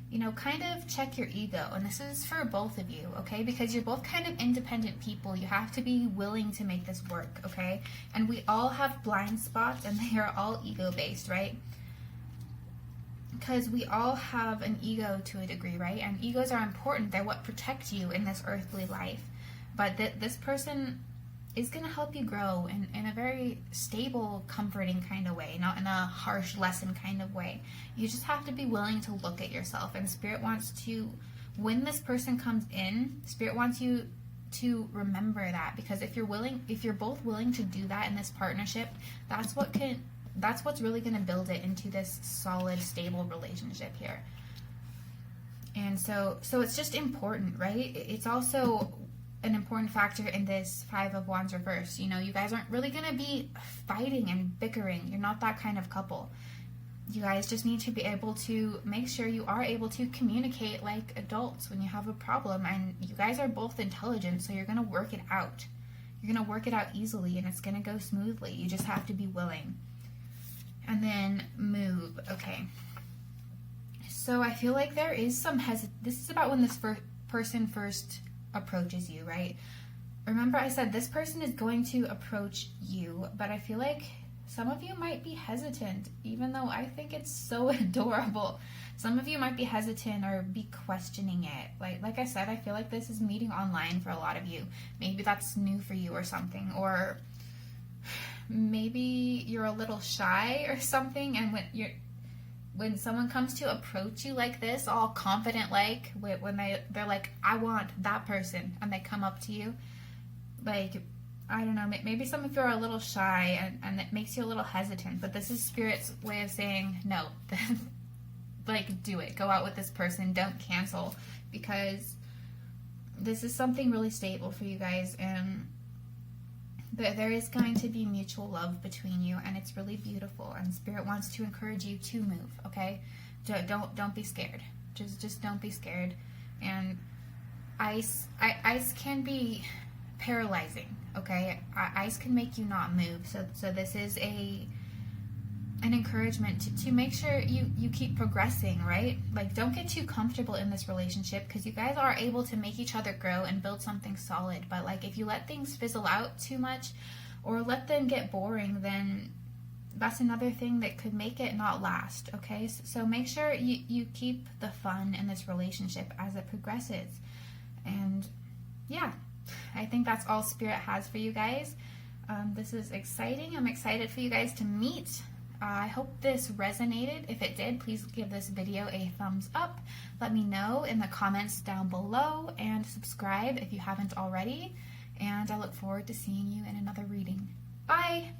you know, kind of check your ego. And this is for both of you, okay? Because you're both kind of independent people. You have to be willing to make this work, okay? And we all have blind spots, and they are all ego-based, right? Because we all have an ego to a degree, right? And egos are important. They're what protect you in this earthly life. But this person is going to help you grow in a very stable, comforting kind of way, not in a harsh lesson kind of way. You just have to be willing to look at yourself. And Spirit wants to, when this person comes in, Spirit wants you to remember that. Because if you're both willing to do that in this partnership, that's what's really going to build it into this solid, stable relationship here. And so it's just important, right? It's also an important factor in this 5 of Wands reverse. You know, you guys aren't really going to be fighting and bickering. You're not that kind of couple. You guys just need to be able to make sure you are able to communicate like adults when you have a problem. And you guys are both intelligent, so you're going to work it out. You're going to work it out easily, and it's going to go smoothly. You just have to be willing. And then move. Okay. So I feel like there is some this is about when this person first approaches you, right? Remember I said this person is going to approach you, but I feel like some of you might be hesitant, even though I think it's so adorable. Some of you might be hesitant or be questioning it. Like I said, I feel like this is meeting online for a lot of you. Maybe that's new for you or something, or maybe you're a little shy or something, and when someone comes to approach you like this, all confident, like when they're like, I want that person, and they come up to you, like, I don't know, maybe some of you are a little shy and it makes you a little hesitant, but this is Spirit's way of saying no. Like, do it. Go out with this person. Don't cancel, because this is something really stable for you guys, and there is going to be mutual love between you, and it's really beautiful, and Spirit wants to encourage you to move, okay? Don't be scared. Just don't be scared. And ice can be paralyzing, okay? Ice can make you not move. So this is an encouragement to make sure you keep progressing, right? Like, don't get too comfortable in this relationship, because you guys are able to make each other grow and build something solid. But like, if you let things fizzle out too much or let them get boring, then that's another thing that could make it not last, okay? So make sure you keep the fun in this relationship as it progresses. And yeah, I think that's all Spirit has for you guys. This is exciting. I'm excited for you guys to meet. I hope this resonated. If it did, please give this video a thumbs up. Let me know in the comments down below, and subscribe if you haven't already. And I look forward to seeing you in another reading. Bye!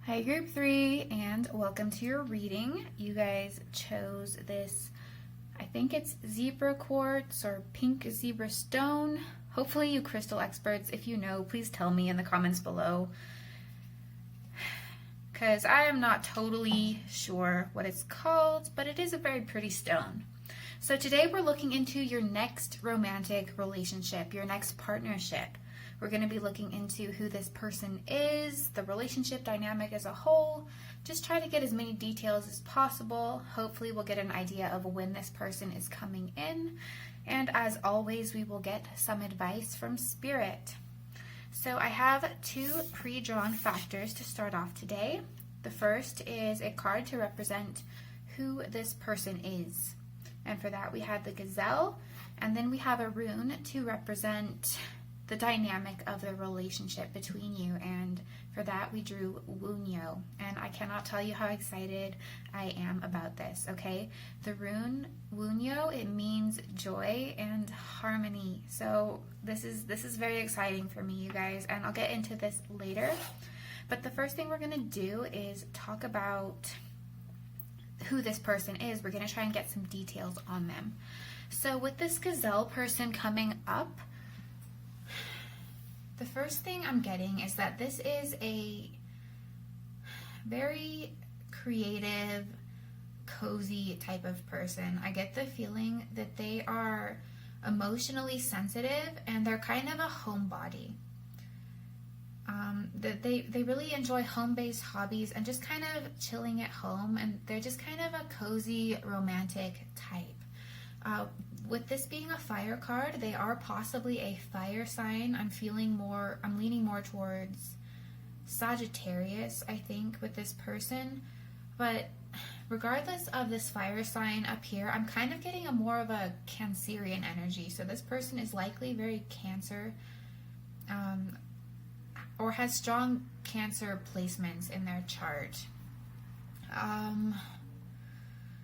Hi group 3, and welcome to your reading. You guys chose this, I think it's zebra quartz or pink zebra stone. Hopefully you crystal experts, if you know, please tell me in the comments below, because I am not totally sure what it's called, but it is a very pretty stone. So today we're looking into your next romantic relationship, your next partnership. We're going to be looking into who this person is, the relationship dynamic as a whole. Just try to get as many details as possible. Hopefully we'll get an idea of when this person is coming in. And as always, we will get some advice from Spirit. So I have 2 pre-drawn factors to start off today. The first is a card to represent who this person is. And for that we had the gazelle, and then we have a rune to represent the dynamic of the relationship between you, and for that we drew Wunyo. And I cannot tell you how excited I am about this, okay? The rune Wunyo, it means joy and harmony. So this is very exciting for me, you guys, and I'll get into this later. But the first thing we're going to do is talk about who this person is. We're going to try and get some details on them. So with this gazelle person coming up, the first thing I'm getting is that this is a very creative, cozy type of person. I get the feeling that they are emotionally sensitive and they're kind of a homebody. That they really enjoy home-based hobbies and just kind of chilling at home, and they're just kind of a cozy, romantic type. With this being a fire card, they are possibly a fire sign. I'm leaning more towards Sagittarius, I think, with this person. But regardless of this fire sign up here, I'm kind of getting more of a Cancerian energy. So this person is likely very Cancer, or has strong Cancer placements in their chart.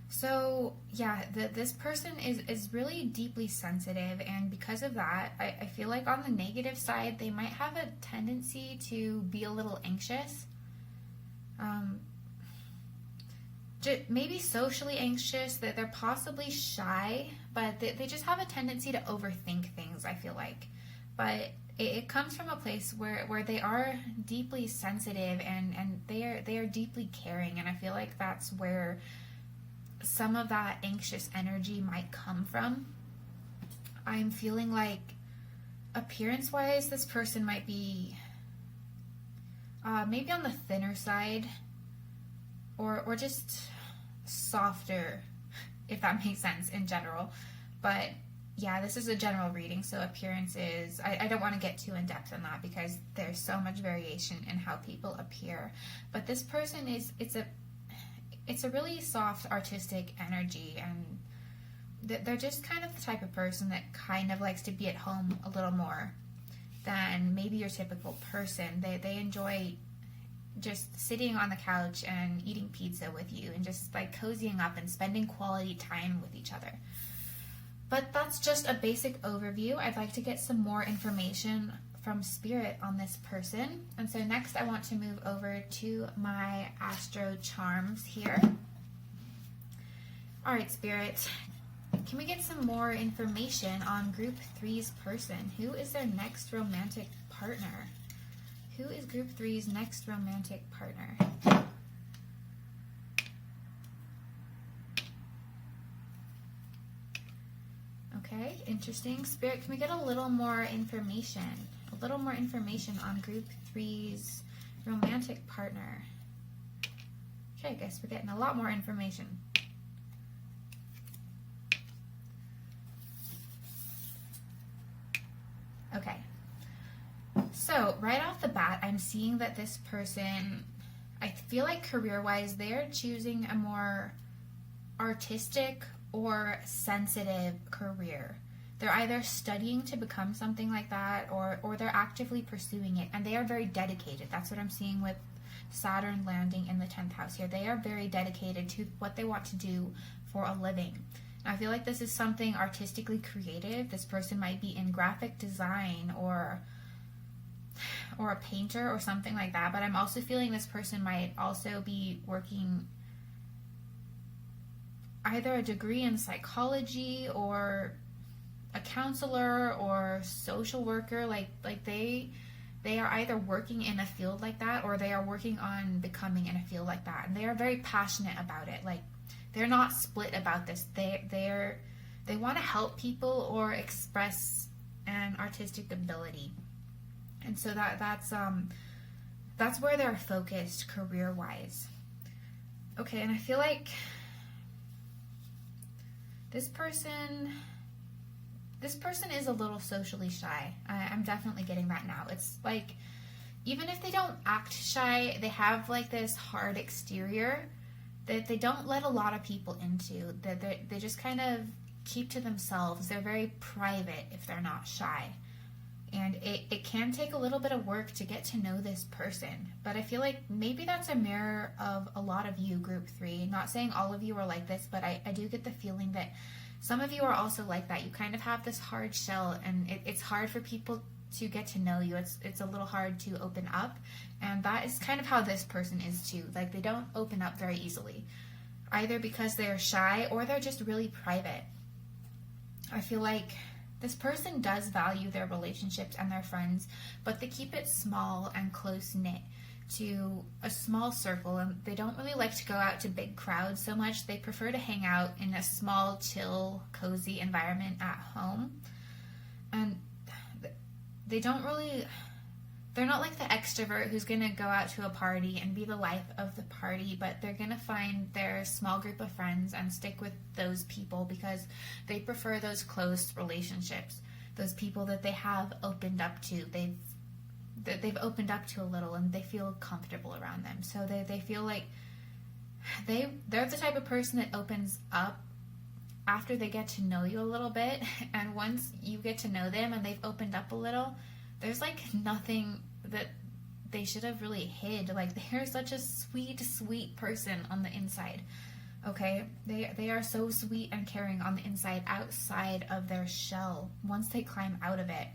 So yeah, this person is really deeply sensitive, and because of that, I feel like on the negative side, they might have a tendency to be a little anxious. Maybe socially anxious, that they're possibly shy, but they just have a tendency to overthink things, I feel like. But it comes from a place where they are deeply sensitive and they are deeply caring, and I feel like that's where some of that anxious energy might come from. I'm feeling like appearance-wise, this person might be maybe on the thinner side, or just softer, if that makes sense in general. But yeah, this is a general reading, so appearances, I don't want to get too in-depth in that because there's so much variation in how people appear. But this person it's a really soft, artistic energy, and they're just kind of the type of person that kind of likes to be at home a little more than maybe your typical person. They enjoy just sitting on the couch and eating pizza with you and just like cozying up and spending quality time with each other. But that's just a basic overview. I'd like to get some more information from Spirit on this person. And so next I want to move over to my Astro Charms here. All right, Spirit, can we get some more information on Group 3's person? Who is their next romantic partner? Who is Group 3's next romantic partner? Okay, interesting. Spirit, can we get a little more information? A little more information on Group 3's romantic partner. Okay, I guess we're getting a lot more information. Okay. So, right off the bat, I'm seeing that this person, I feel like career-wise, they're choosing a more artistic or sensitive career. They're either studying to become something like that, or they're actively pursuing it, and they are very dedicated. That's what I'm seeing with Saturn landing in the 10th house here. They are very dedicated to what they want to do for a living. And I feel like this is something artistically creative. This person might be in graphic design or a painter or something like that, but I'm also feeling this person might also be working either a degree in psychology or a counselor or social worker. Like they are either working in a field like that, or they are working on becoming in a field like that, and they are very passionate about it. Like, they're not split about this. They want to help people or express an artistic ability, and so that's where they're focused career wise. Okay, and I feel like this person is a little socially shy. I'm definitely getting that now. It's like, even if they don't act shy, they have like this hard exterior, that they don't let a lot of people into, that they just kind of keep to themselves. They're very private if they're not shy. And it can take a little bit of work to get to know this person. But I feel like maybe that's a mirror of a lot of you, group 3. Not saying all of you are like this, but I do get the feeling that some of you are also like that. You kind of have this hard shell, and it's hard for people to get to know you. It's a little hard to open up. And that is kind of how this person is too. Like, they don't open up very easily, either because they're shy or they're just really private. I feel like this person does value their relationships and their friends, but they keep it small and close-knit to a small circle, and they don't really like to go out to big crowds so much. They prefer to hang out in a small, chill, cozy environment at home. And they're not like the extrovert who's going to go out to a party and be the life of the party, but they're going to find their small group of friends and stick with those people because they prefer those close relationships, those people that they have opened up to. They've opened up to a little, and they feel comfortable around them. So they feel like they're the type of person that opens up after they get to know you a little bit. And once you get to know them and they've opened up a little, there's like nothing that they should have really hid. Like, they're such a sweet, sweet person on the inside. Okay? They are so sweet and caring on the inside, outside of their shell, once they climb out of it.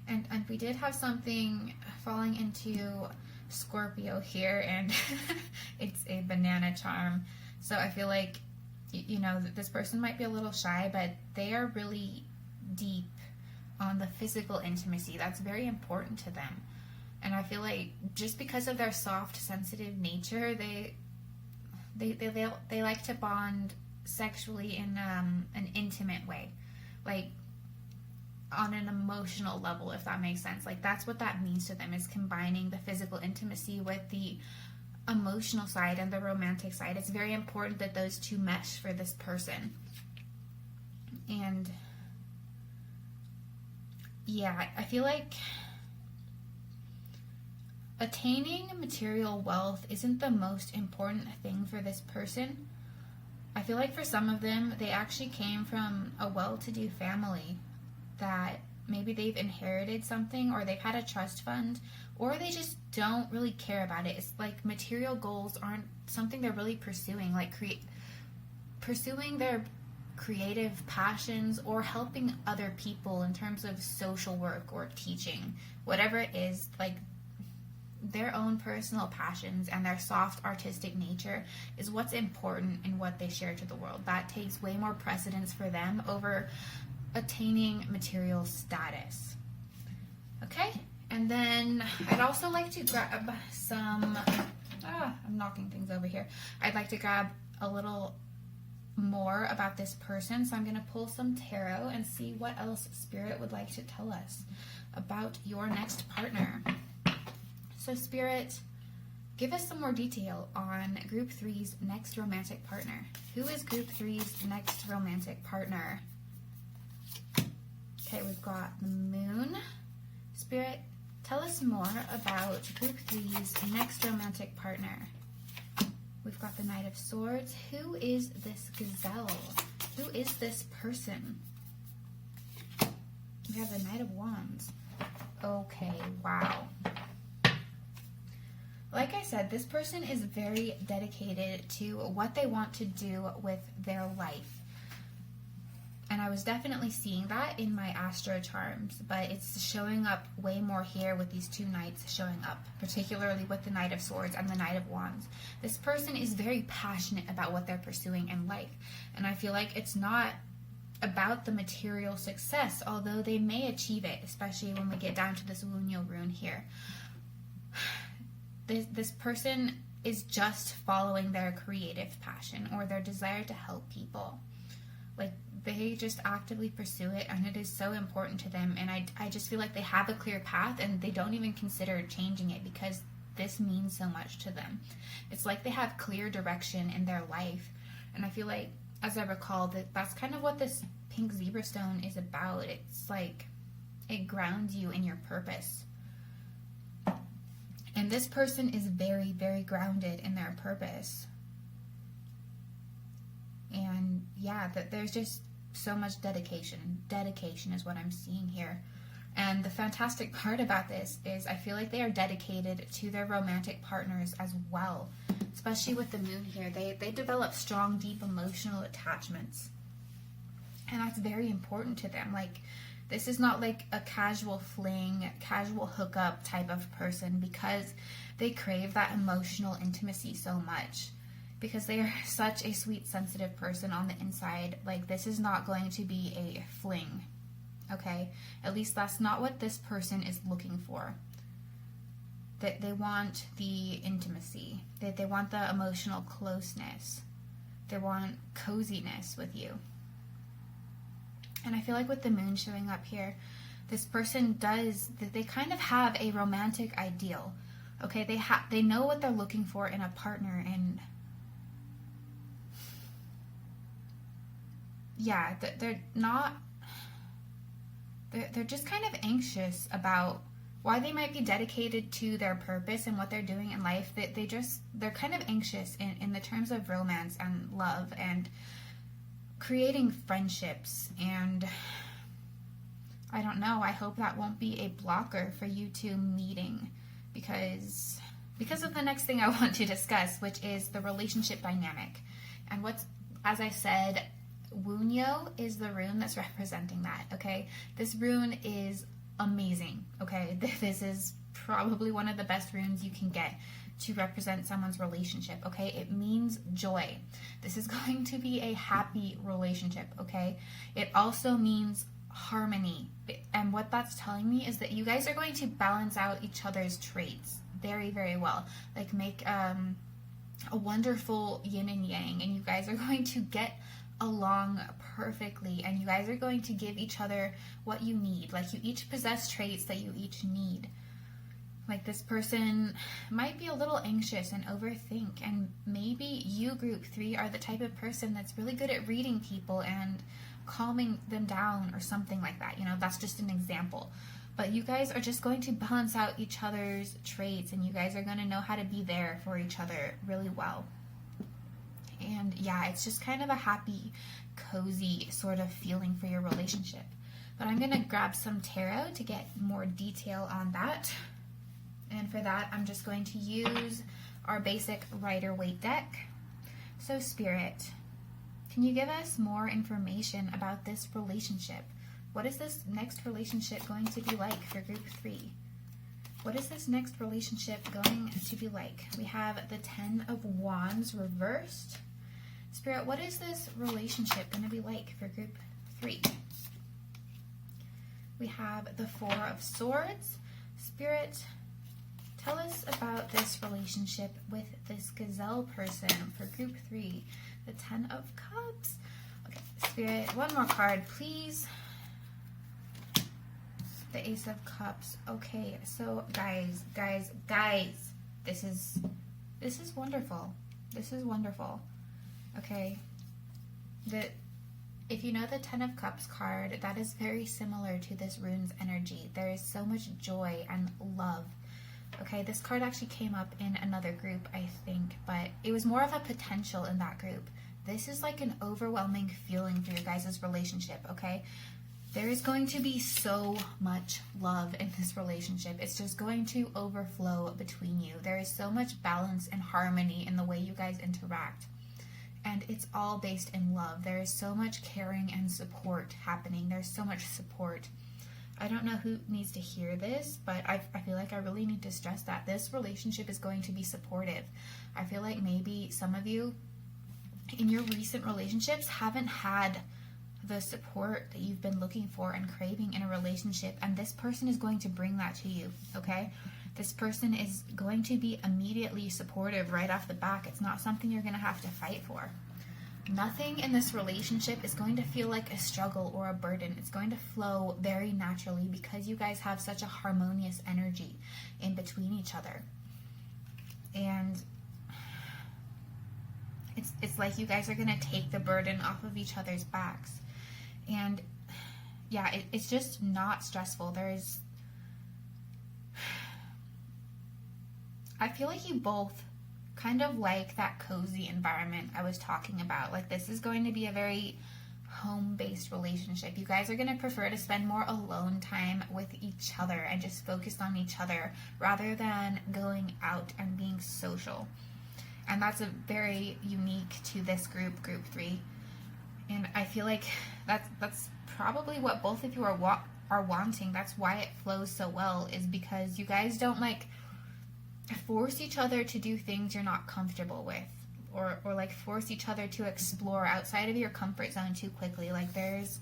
And we did have something falling into Scorpio here, and it's a banana charm. So I feel like, you know, this person might be a little shy, but they are really deep on the physical intimacy. That's very important to them. And I feel like just because of their soft, sensitive nature, they like to bond sexually in an intimate way, like on an emotional level, if that makes sense. Like, that's what that means to them, is combining the physical intimacy with the emotional side and the romantic side. It's very important that those two mesh for this person. And yeah, I feel like attaining material wealth isn't the most important thing for this person. I feel like for some of them, they actually came from a well-to-do family, that maybe they've inherited something, or they've had a trust fund, or they just don't really care about it. It's like material goals aren't something they're really pursuing, like pursuing their creative passions or helping other people in terms of social work or teaching, whatever it is. Like, their own personal passions and their soft artistic nature is what's important in what they share to the world. That takes way more precedence for them over attaining material status. Okay, and then I'd also like to grab some, I'm knocking things over here. I'd like to grab a little more about this person, so I'm going to pull some tarot and see what else Spirit would like to tell us about your next partner. So Spirit, give us some more detail on Group 3's next romantic partner. Who is Group 3's next romantic partner? Okay, we've got the Moon. Spirit, tell us more about Group 3's next romantic partner. We've got the Knight of Swords. Who is this gazelle? Who is this person? We have the Knight of Wands. Okay, wow. Like I said, this person is very dedicated to what they want to do with their life. And I was definitely seeing that in my astro charms, but it's showing up way more here with these two knights showing up, particularly with the Knight of Swords and the Knight of Wands. This person is very passionate about what they're pursuing in life, and I feel like it's not about the material success, although they may achieve it, especially when we get down to this Wunyo rune here. This person is just following their creative passion or their desire to help people. Like, they just actively pursue it, and it is so important to them. And I just feel like they have a clear path, and they don't even consider changing it because this means so much to them. It's like they have clear direction in their life. And I feel like, as I recall, that's kind of what this pink zebra stone is about. It's like it grounds you in your purpose. And this person is very, very grounded in their purpose. And yeah, there's just so much dedication. Dedication is what I'm seeing here. And the fantastic part about this is I feel like they are dedicated to their romantic partners as well. Especially with the moon here. They develop strong, deep emotional attachments. And that's very important to them. Like, this is not like a casual fling, casual hookup type of person, because they crave that emotional intimacy so much. Because they are such a sweet, sensitive person on the inside. Like, this is not going to be a fling, okay? At least that's not what this person is looking for. That they want the intimacy. That they want the emotional closeness. They want coziness with you. And I feel like with the moon showing up here, this person they kind of have a romantic ideal. Okay, they know what they're looking for in a partner, and yeah, they're just kind of anxious about why they might be dedicated to their purpose and what they're doing in life. They're kind of anxious in the terms of romance and love and creating friendships. And I don't know, I hope that won't be a blocker for you two meeting, because of the next thing I want to discuss, which is the relationship dynamic. And as I said, Wunyo is the rune that's representing that, okay? This rune is amazing, okay? This is probably one of the best runes you can get to represent someone's relationship, okay? It means joy. This is going to be a happy relationship, okay? It also means harmony. And what that's telling me is that you guys are going to balance out each other's traits very, very well. Like, make a wonderful yin and yang, and you guys are going to get along perfectly, and you guys are going to give each other what you need. Like, you each possess traits that you each need. Like, this person might be a little anxious and overthink, and maybe you, group 3, are the type of person that's really good at reading people and calming them down or something like that. You know, that's just an example. But you guys are just going to balance out each other's traits, and you guys are going to know how to be there for each other really well. And yeah, it's just kind of a happy, cozy sort of feeling for your relationship. But I'm going to grab some tarot to get more detail on that. And for that, I'm just going to use our basic Rider-Waite deck. So Spirit, can you give us more information about this relationship? What is this next relationship going to be like for group 3? What is this next relationship going to be like? We have the 10 of Wands reversed. Spirit, what is this relationship going to be like for group 3? We have the 4 of Swords. Spirit, tell us about this relationship with this gazelle person for group 3. The 10 of Cups. Okay, Spirit, one more card, please. The Ace of Cups. Okay, so guys, this is wonderful. This is wonderful. Okay, if you know the 10 of Cups card, that is very similar to this rune's energy. There is so much joy and love. Okay, this card actually came up in another group, I think, but it was more of a potential in that group. This is like an overwhelming feeling for your guys' relationship, okay? There is going to be so much love in this relationship. It's just going to overflow between you. There is so much balance and harmony in the way you guys interact. And it's all based in love. There is so much caring and support happening. There's so much support. I don't know who needs to hear this, but I feel like I really need to stress that this relationship is going to be supportive. I feel like maybe some of you in your recent relationships haven't had the support that you've been looking for and craving in a relationship, and this person is going to bring that to you, okay? This person is going to be immediately supportive right off the back. It's not something you're going to have to fight for. Nothing in this relationship is going to feel like a struggle or a burden. It's going to flow very naturally because you guys have such a harmonious energy in between each other. And it's like you guys are going to take the burden off of each other's backs. And yeah, it's just not stressful. I feel like you both kind of like that cozy environment I was talking about. Like, this is going to be a very home-based relationship. You guys are going to prefer to spend more alone time with each other and just focus on each other rather than going out and being social. And that's a very unique to this group 3. And I feel like that's probably what both of you are wanting. That's why it flows so well, is because you guys don't like force each other to do things you're not comfortable with, or like force each other to explore outside of your comfort zone too quickly. Like, this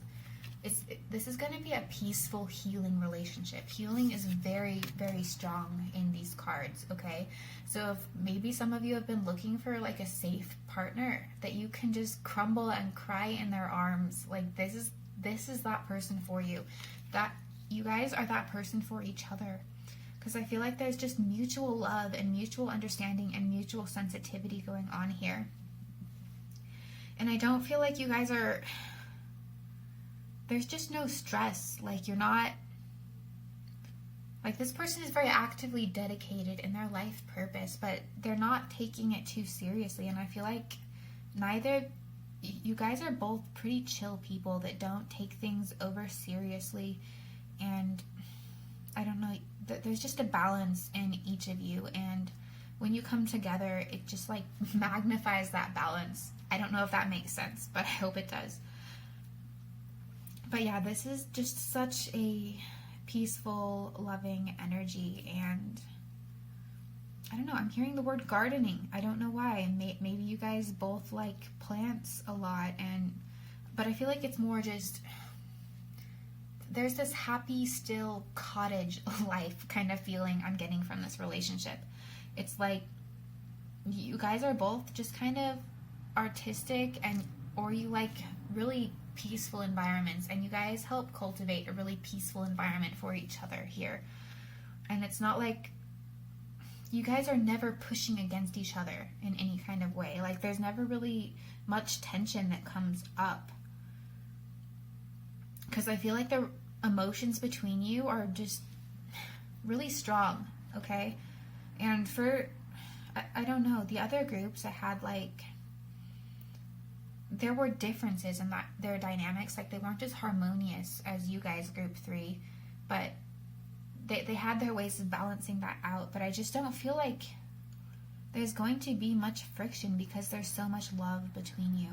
is going to be a peaceful, healing relationship. Healing is very, very strong in these cards, okay? So if maybe some of you have been looking for like a safe partner that you can just crumble and cry in their arms, like this is that person for you. That you guys are that person for each other. Because I feel like there's just mutual love and mutual understanding and mutual sensitivity going on here. And I don't feel like you guys are... There's just no stress. Like, you're not... Like, this person is very actively dedicated in their life purpose, but they're not taking it too seriously. And I feel like neither... You guys are both pretty chill people that don't take things over seriously. And I don't know... There's just a balance in each of you, and when you come together, it just like magnifies that balance. I don't know if that makes sense, but I hope it does. But yeah, this is just such a peaceful, loving energy, and I don't know, I'm hearing the word gardening. I don't know why. Maybe you guys both like plants a lot, but I feel like it's more just... There's this happy, still cottage life kind of feeling I'm getting from this relationship. It's like you guys are both just kind of artistic, or you like really peaceful environments, and you guys help cultivate a really peaceful environment for each other here. And it's not like you guys are never pushing against each other in any kind of way. Like, there's never really much tension that comes up. Because I feel like the emotions between you are just really strong, okay? And for, I don't know, the other groups I had, like, there were differences in their dynamics. Like, they weren't just harmonious as you guys, group 3, but they had their ways of balancing that out. But I just don't feel like there's going to be much friction because there's so much love between you.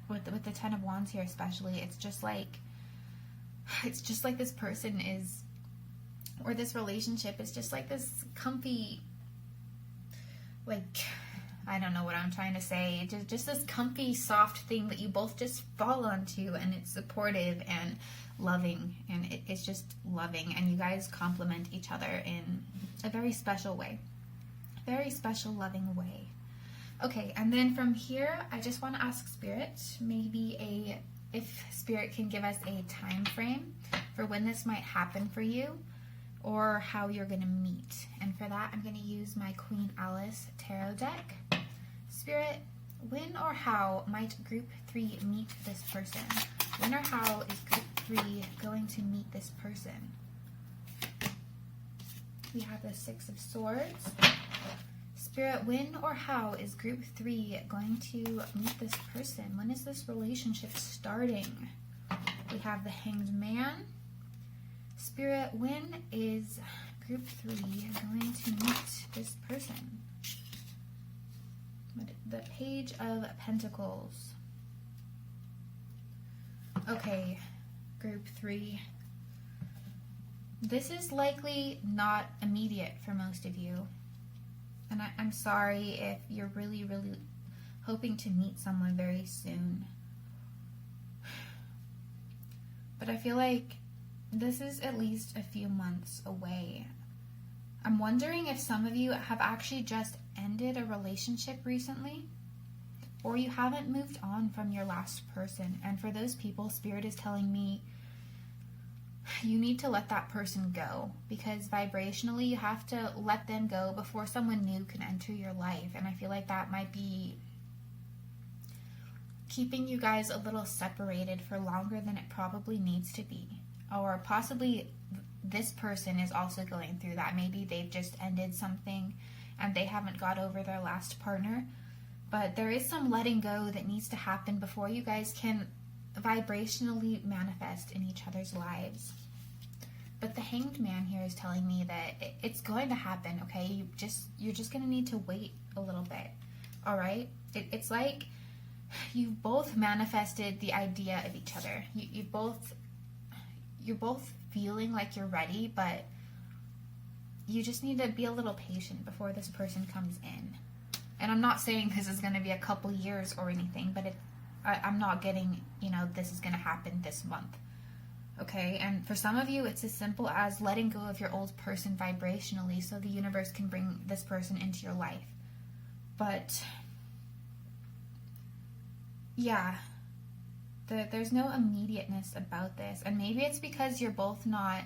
With the 10 of Wands here especially, it's just like this person is, or this relationship is just like this comfy, like, I don't know what I'm trying to say, just this comfy, soft thing that you both just fall onto, and it's supportive and loving, and it's just loving, and you guys complement each other in a very special way. Very special, loving way. Okay, and then from here, I just want to ask Spirit, maybe if Spirit can give us a time frame for when this might happen for you, or how you're going to meet. And for that, I'm going to use my Queen Alice Tarot deck. Spirit, when or how might Group 3 meet this person? When or how is Group 3 going to meet this person? We have the 6 of Swords. Spirit, when or how is Group 3 going to meet this person? When is this relationship starting? We have the Hanged Man. Spirit, when is Group 3 going to meet this person? The Page of Pentacles. Okay, Group 3. This is likely not immediate for most of you. And I'm sorry if you're really, really hoping to meet someone very soon. But I feel like this is at least a few months away. I'm wondering if some of you have actually just ended a relationship recently, or you haven't moved on from your last person. And for those people, Spirit is telling me you need to let that person go, because vibrationally you have to let them go before someone new can enter your life. And I feel like that might be keeping you guys a little separated for longer than it probably needs to be. Or possibly this person is also going through that. Maybe they've just ended something and they haven't got over their last partner. But there is some letting go that needs to happen before you guys can vibrationally manifest in each other's lives. But the Hanged Man here is telling me that it's going to happen, okay? You're just going to need to wait a little bit, all right? It's like you've both manifested the idea of each other. You're both feeling like you're ready, but you just need to be a little patient before this person comes in. And I'm not saying this is going to be a couple years or anything, but I'm not getting, this is going to happen this month. Okay, and for some of you, it's as simple as letting go of your old person vibrationally so the universe can bring this person into your life. But, yeah, there's no immediateness about this. And maybe it's because you're both not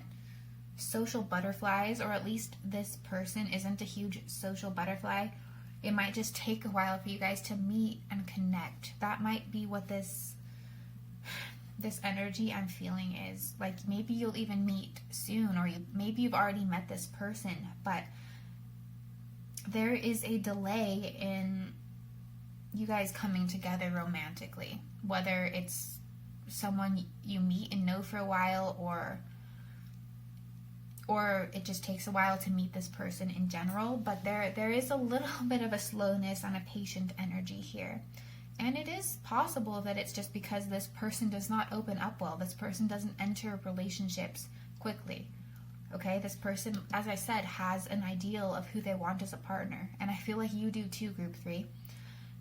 social butterflies, or at least this person isn't a huge social butterfly. It might just take a while for you guys to meet and connect. That might be what this energy I'm feeling is. Like, maybe you'll even meet soon, or maybe you've already met this person, but there is a delay in you guys coming together romantically, whether it's someone you meet and know for a while, or it just takes a while to meet this person in general. But there is a little bit of a slowness and a patient energy here. And it is possible that it's just because this person does not open up well. This person doesn't enter relationships quickly. Okay, this person, as I said, has an ideal of who they want as a partner. And I feel like you do too, Group 3.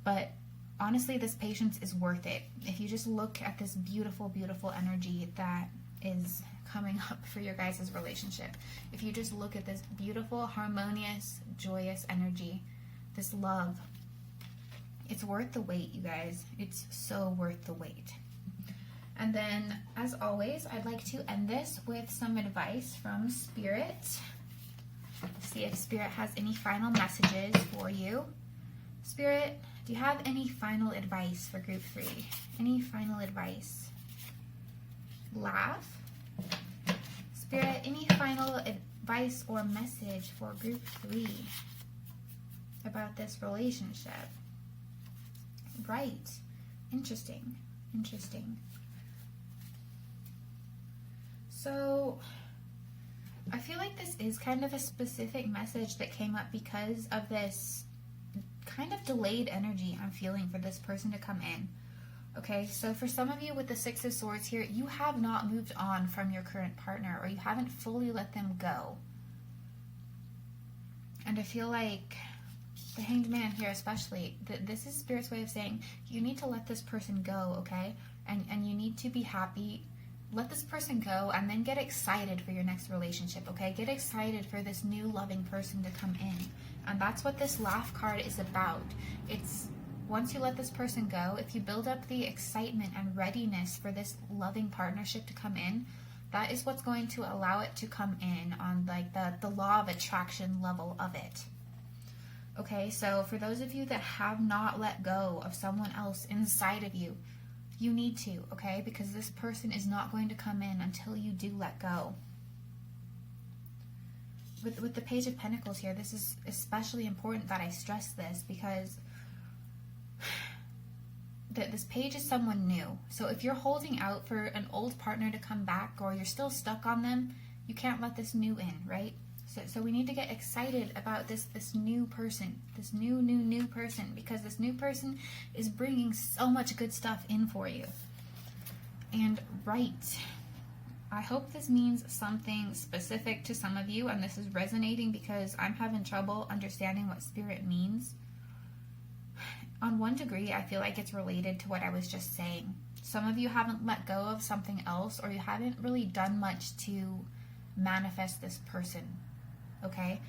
But honestly, this patience is worth it. If you just look at this beautiful, beautiful energy that is coming up for your guys' relationship. If you just look at this beautiful, harmonious, joyous energy, this love, it's worth the wait, you guys. It's so worth the wait. And then, as always, I'd like to end this with some advice from Spirit. See if Spirit has any final messages for you. Spirit, do you have any final advice for Group 3? Any final advice? Laugh. Spirit, any final advice or message for Group 3 about this relationship? Right. Interesting. So, I feel like this is kind of a specific message that came up because of this kind of delayed energy I'm feeling for this person to come in. Okay, so for some of you with the Six of Swords here, you have not moved on from your current partner, or you haven't fully let them go. And I feel like the Hanged Man here especially, this is Spirit's way of saying you need to let this person go, okay? And you need to be happy. Let this person go and then get excited for your next relationship, okay? Get excited for this new loving person to come in. And that's what this Laugh card is about. It's once you let this person go, if you build up the excitement and readiness for this loving partnership to come in, that is what's going to allow it to come in on like the law of attraction level of it. Okay, so for those of you that have not let go of someone else inside of you, you need to, okay? Because this person is not going to come in until you do let go. With the Page of Pentacles here, this is especially important that I stress this because this page is someone new. So if you're holding out for an old partner to come back, or you're still stuck on them, you can't let this new in, right? So we need to get excited about this new person, this new person, because this new person is bringing so much good stuff in for you. And right, I hope this means something specific to some of you, and this is resonating because I'm having trouble understanding what Spirit means. On one degree, I feel like it's related to what I was just saying. Some of you haven't let go of something else, or you haven't really done much to manifest this person, okay?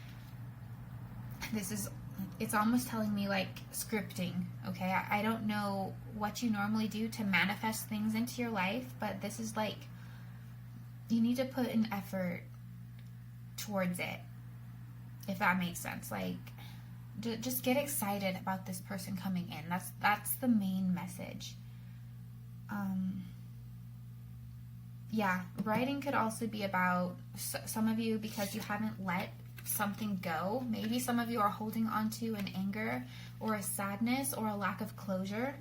It's almost telling me like scripting, okay? I don't know what you normally do to manifest things into your life, but this is like, you need to put an effort towards it, if that makes sense. Like, just get excited about this person coming in. That's the main message. Yeah, writing could also be about some of you, because you haven't let something go. Maybe some of you are holding on to an anger or a sadness or a lack of closure.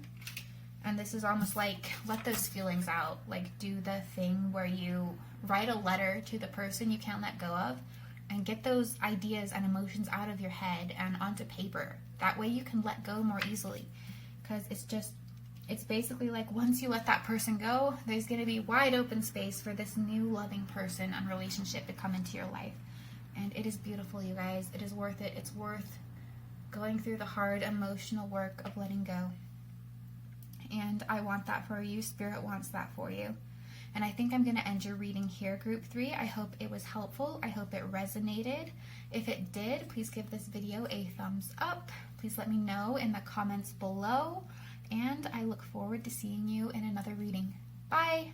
And this is almost like, let those feelings out. Like, do the thing where you write a letter to the person you can't let go of and get those ideas and emotions out of your head and onto paper. That way you can let go more easily. Because it's basically like, once you let that person go, there's going to be wide open space for this new loving person and relationship to come into your life. And it is beautiful, you guys. It is worth it. It's worth going through the hard emotional work of letting go. And I want that for you. Spirit wants that for you. And I think I'm going to end your reading here, Group 3. I hope it was helpful. I hope it resonated. If it did, please give this video a thumbs up. Please let me know in the comments below. And I look forward to seeing you in another reading. Bye!